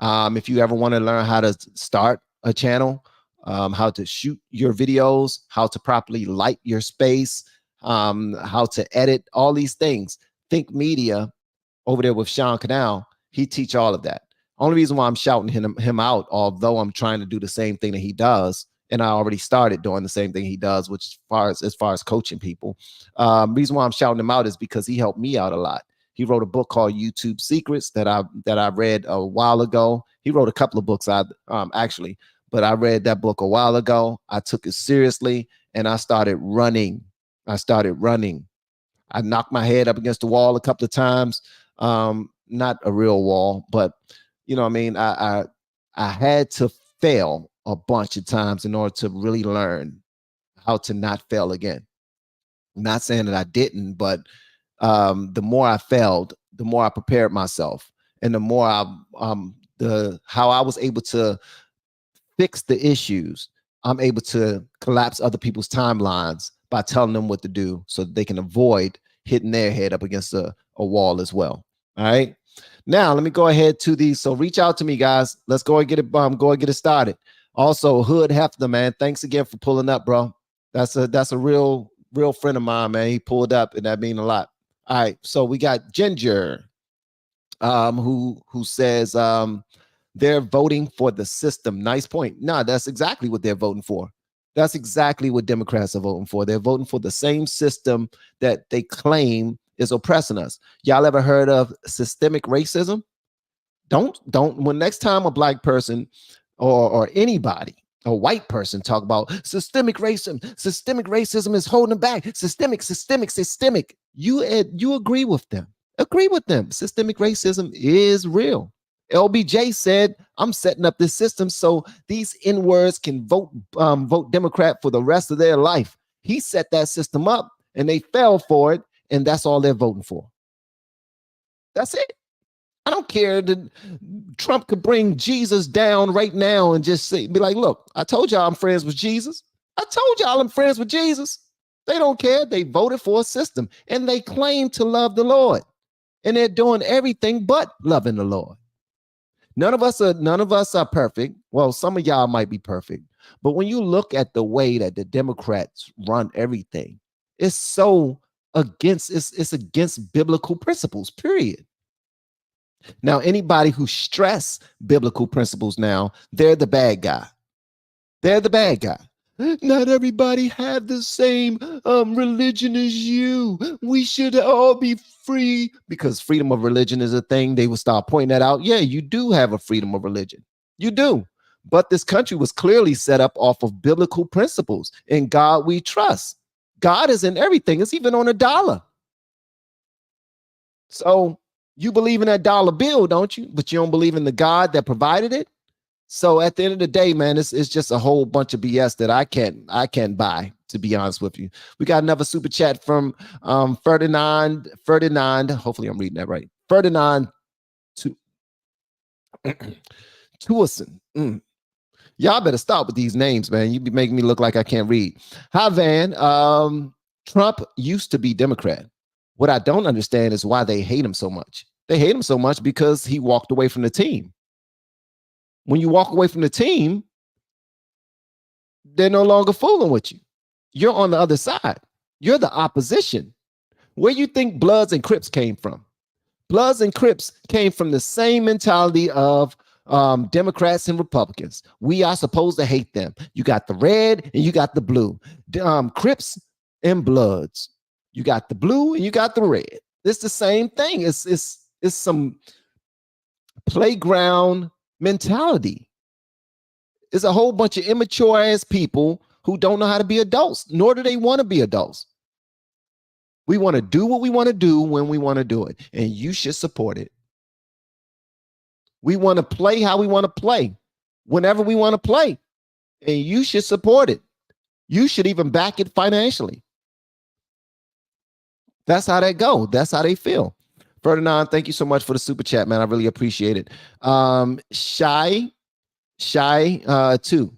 If you ever want to learn how to start a channel, how to shoot your videos, how to properly light your space, how to edit, all these things. Think Media over there with Sean Canal, he teach all of that. Only reason why I'm shouting him out, although I'm trying to do the same thing that he does, and I already started doing the same thing he does, which as far as coaching people. Reason why I'm shouting him out is because he helped me out a lot. He wrote a book called YouTube Secrets that I read a while ago. He wrote a couple of books actually, but I read that book a while ago. I took it seriously and I started running. I knocked my head up against the wall a couple of times. Not a real wall, but you know what I mean? I had to fail a bunch of times in order to really learn how to not fail again. I'm not saying that I didn't, but the more I failed, the more I prepared myself, and the more how I was able to fix the issues. I'm able to collapse other people's timelines by telling them what to do so that they can avoid hitting their head up against a wall as well. All right. Now let me go ahead to these. So reach out to me, guys. Let's go and get it started. Also, Hood Hefner, man, thanks again for pulling up, bro. That's a real friend of mine, man. He pulled up, and that means a lot. All right, so we got Ginger, who says they're voting for the system. Nice point. No, that's exactly what they're voting for. That's exactly what Democrats are voting for. They're voting for the same system that they claim is oppressing us. Y'all ever heard of systemic racism? Don't when next time a black person or anybody, a white person talk about systemic racism is holding them back. Systemic. You agree with them. Agree with them. Systemic racism is real. LBJ said, I'm setting up this system so these N-words can vote Democrat for the rest of their life. He set that system up and they fell for it, and that's all they're voting for. That's it. I don't care that Trump could bring Jesus down right now and just be like, look, I told y'all I'm friends with Jesus. I told y'all I'm friends with Jesus. They don't care. They voted for a system and they claim to love the Lord. And they're doing everything but loving the Lord. None of us are perfect. Well, some of y'all might be perfect. But when you look at the way that the Democrats run everything, it's against biblical principles, period. Now, anybody who stress biblical principles now, they're the bad guy. They're the bad guy. Not everybody have the same religion as you. We should all be free, because freedom of religion is a thing. They will start pointing that out. Yeah, you do have a freedom of religion. You do. But this country was clearly set up off of biblical principles. In God we trust. God is in everything. It's even on a dollar. So you believe in that dollar bill, don't you? But you don't believe in the God that provided it. So at the end of the day, man, it's just a whole bunch of BS that I can't buy, to be honest with you. We got another super chat from Ferdinand. Hopefully I'm reading that right. Ferdinand Tuason. Y'all better stop with these names, man. You be making me look like I can't read. Hi, Van. Trump used to be Democrat. What I don't understand is why they hate him so much. They hate him so much because he walked away from the team. When you walk away from the team, they're no longer fooling with you. You're on the other side. You're the opposition. Where you think Bloods and Crips came from? Bloods and Crips came from the same mentality of Democrats and Republicans. We are supposed to hate them. You got the red and you got the blue. Crips and Bloods. You got the blue and you got the red. It's the same thing. It's some playground mentality. It's a whole bunch of immature ass people who don't know how to be adults, nor do they want to be adults. We want to do what we want to do when we want to do it, and you should support it. We want to play how we want to play whenever we want to play, and you should support it. You should even back it financially. That's how they go. That's how they feel. Ferdinand, thank you so much for the super chat, man. I really appreciate it. Shy too.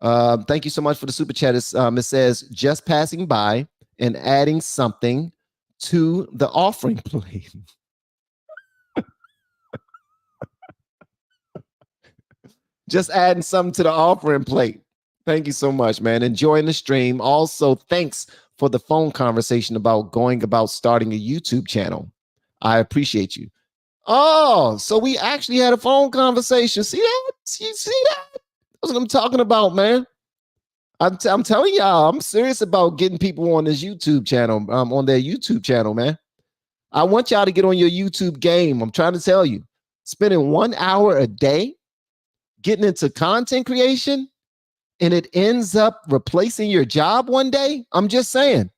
Thank you so much for the super chat. It says, just passing by and adding something to the offering plate. Just adding something to the offering plate. Thank you so much, man. Enjoying the stream. Also, thanks for the phone conversation about going about starting a YouTube channel. I appreciate you. Oh, so we actually had a phone conversation. See that? You see that? That's what I'm talking about, man. I'm telling y'all, I'm serious about getting people on this YouTube channel, on their YouTube channel, man. I want y'all to get on your YouTube game. I'm trying to tell you, spending 1 hour a day getting into content creation, and it ends up replacing your job one day. I'm just saying.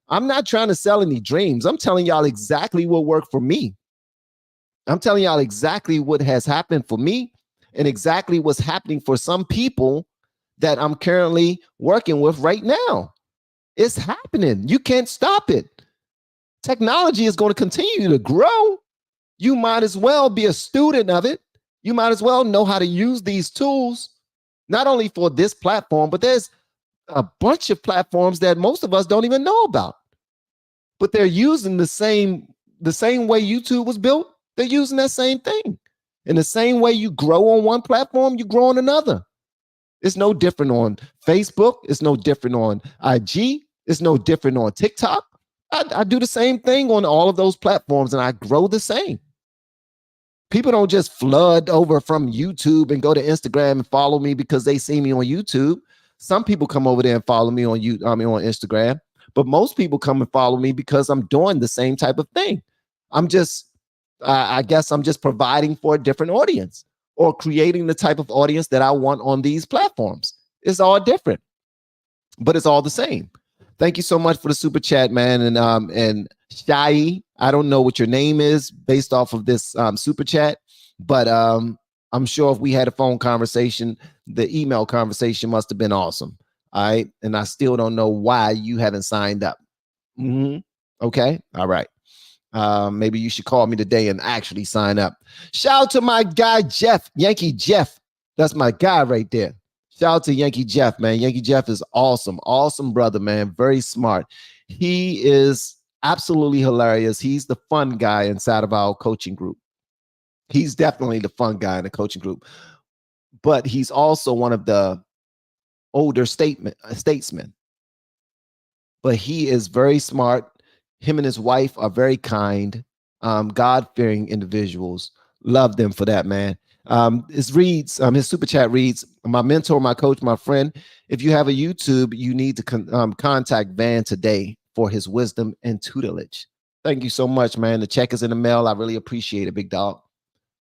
I'm not trying to sell any dreams. I'm telling y'all exactly what worked for me. I'm telling y'all exactly what has happened for me and exactly what's happening for some people that I'm currently working with right now. It's happening. You can't stop it. Technology is going to continue to grow. You might as well be a student of it. You might as well know how to use these tools, not only for this platform, but there's a bunch of platforms that most of us don't even know about. But they're using the same way YouTube was built. They're using that same thing. In the same way you grow on one platform, you grow on another. It's no different on Facebook. It's no different on IG. It's no different on TikTok. I do the same thing on all of those platforms, and I grow the same. People don't just flood over from YouTube and go to Instagram and follow me because they see me on YouTube. Some people come over there and follow me on Instagram, but most people come and follow me because I'm doing the same type of thing. I'm just I guess I'm just providing for a different audience or creating the type of audience that I want on these platforms. It's all different, but it's all the same. Thank you so much for the super chat, man. And Shai, I don't know what your name is based off of this super chat, but I'm sure if we had a phone conversation, the email conversation must have been awesome. All right. And I still don't know why you haven't signed up. Okay. All right. Maybe you should call me today and actually sign up. Shout out to my guy, Jeff, Yankee Jeff. That's my guy right there. Shout out to Yankee Jeff, man. Yankee Jeff is awesome. Awesome brother, man. Very smart. He is absolutely hilarious. He's the fun guy inside of our coaching group. He's definitely the fun guy in the coaching group. But he's also one of the older statesmen. But he is very smart. Him and his wife are very kind, God-fearing individuals. Love them for that, man. His super chat reads, my mentor, my coach, my friend, if you have a YouTube, you need to contact Van today for his wisdom and tutelage. Thank you so much, man. The check is in the mail. I really appreciate it, big dog.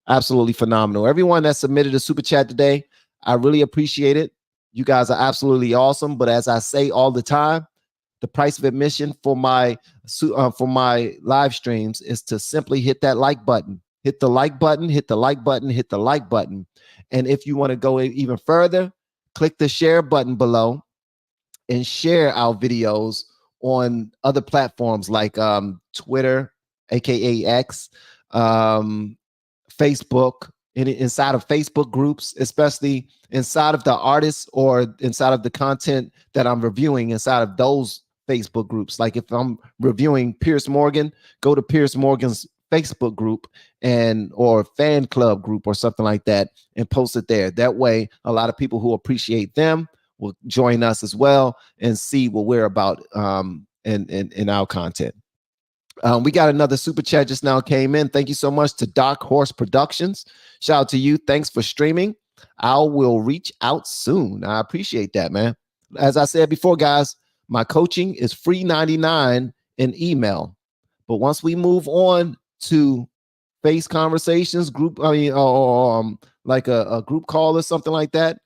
Absolutely phenomenal. Everyone that submitted a super chat today, I really appreciate it. You guys are absolutely awesome. But as I say all the time, the price of admission for my live streams is to simply hit that like button. Hit the like button, hit the like button, hit the like button. And if you want to go even further, click the share button below and share our videos on other platforms like Twitter, aka X, Facebook, inside of Facebook groups, especially inside of the artists or inside of the content that I'm reviewing inside of those Facebook groups. Like if I'm reviewing Piers Morgan, go to Piers Morgan's Facebook group or fan club group or something like that and post it there. That way, a lot of people who appreciate them will join us as well and see what we're about in our content. We got another super chat just now came in. Thank you so much to Dark Horse Productions. Shout out to you. Thanks for streaming. I will reach out soon. I appreciate that, man. As I said before, guys, my coaching is free 99 in email. But once we move on to face conversations, like a group call or something like that,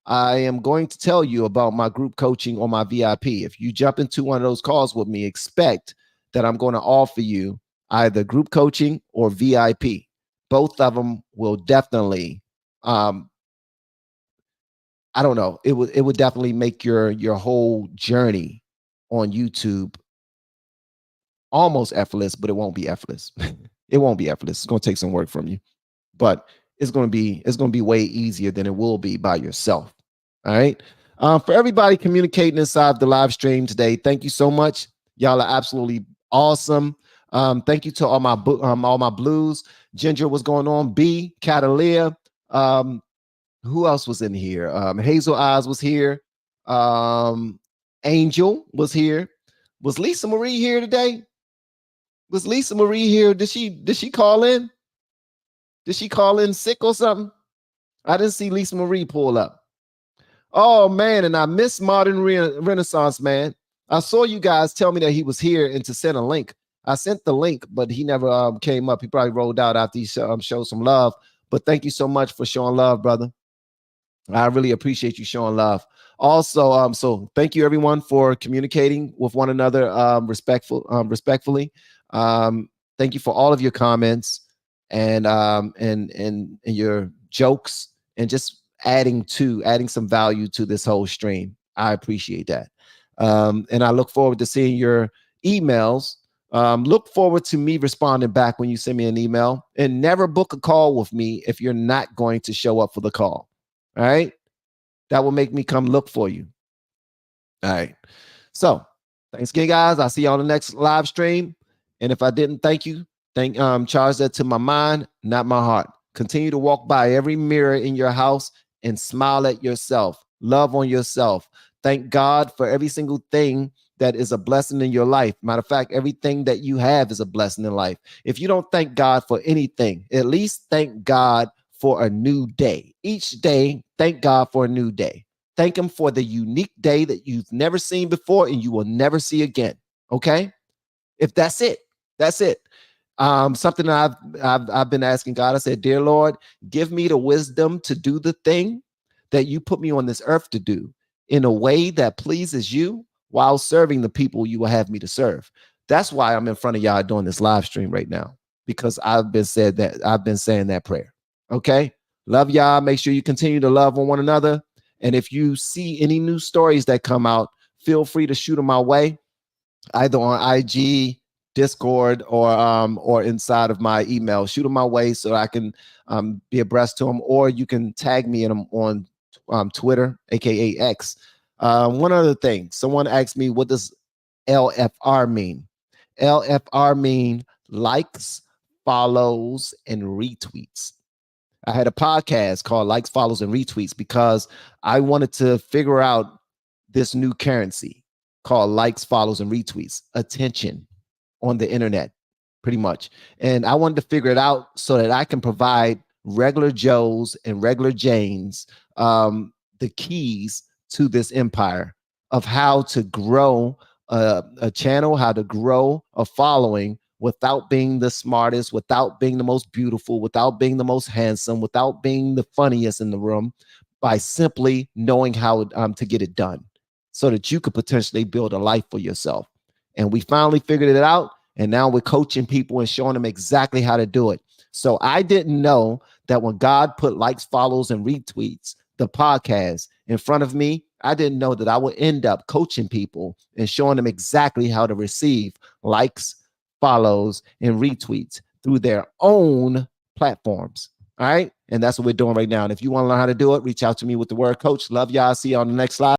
I am going to tell you about my group coaching or my VIP. If you jump into one of those calls with me, expect that I'm going to offer you either group coaching or VIP. Both of them will definitely, I don't know, it would definitely make your whole journey on YouTube almost effortless, but it won't be effortless. It won't be effortless. It's going to take some work from you, but it's going to be way easier than it will be by yourself. All right. For everybody communicating inside the live stream today, thank you so much. Y'all are absolutely awesome. Thank you to all my blues. Ginger, what's going on? B, Catalia. Who else was in here? Hazel Eyes was here. Angel was here. Was Lisa Marie here today? Was Lisa Marie here? Did she call in? Did she call in sick or something? I didn't see Lisa Marie pull up. Oh man, and I miss Modern Renaissance, man. I saw you guys tell me that he was here and to send a link. I sent the link, but he never came up. He probably rolled out after he showed some love. But thank you so much for showing love, brother. I really appreciate you showing love. Also, so thank you everyone for communicating with one another respectfully. Thank you for all of your comments and your jokes and just adding some value to this whole stream. I appreciate that. And I look forward to seeing your emails. Look forward to me responding back when you send me an email, and never book a call with me if you're not going to show up for the call. All right. That will make me come look for you. All right. So thanks again, guys. I'll see you on the next live stream. And if I didn't thank you, charge that to my mind, not my heart. Continue to walk by every mirror in your house and smile at yourself. Love on yourself. Thank God for every single thing that is a blessing in your life. Matter of fact, everything that you have is a blessing in life. If you don't thank God for anything, at least thank God for a new day. Each day, thank God for a new day. Thank him for the unique day that you've never seen before and you will never see again. Okay? If that's it, that's it. Something that I've been asking God. I said, dear Lord, give me the wisdom to do the thing that you put me on this earth to do in a way that pleases you while serving the people you will have me to serve. That's why I'm in front of y'all doing this live stream right now, because I've been saying that prayer. Okay. Love y'all. Make sure you continue to love on one another. And if you see any new stories that come out, feel free to shoot them my way, either on IG, Discord, or inside of my email. Shoot them my way so I can be abreast to them, or you can tag me in them on Twitter, aka X. One other thing, someone asked me, what does LFR mean? LFR mean likes, follows, and retweets. I had a podcast called Likes, Follows, and Retweets because I wanted to figure out this new currency called likes, follows, and retweets, attention on the internet, pretty much. And I wanted to figure it out so that I can provide regular Joes and regular Janes the keys to this empire of how to grow a channel, how to grow a following without being the smartest, without being the most beautiful, without being the most handsome, without being the funniest in the room, by simply knowing how to get it done so that you could potentially build a life for yourself. And we finally figured it out. And now we're coaching people and showing them exactly how to do it. So I didn't know that when God put likes, follows, and retweets, the podcast, in front of me, I didn't know that I would end up coaching people and showing them exactly how to receive likes, follows, and retweets through their own platforms. All right. And that's what we're doing right now. And if you want to learn how to do it, reach out to me with the word coach. Love y'all. See you on the next slide.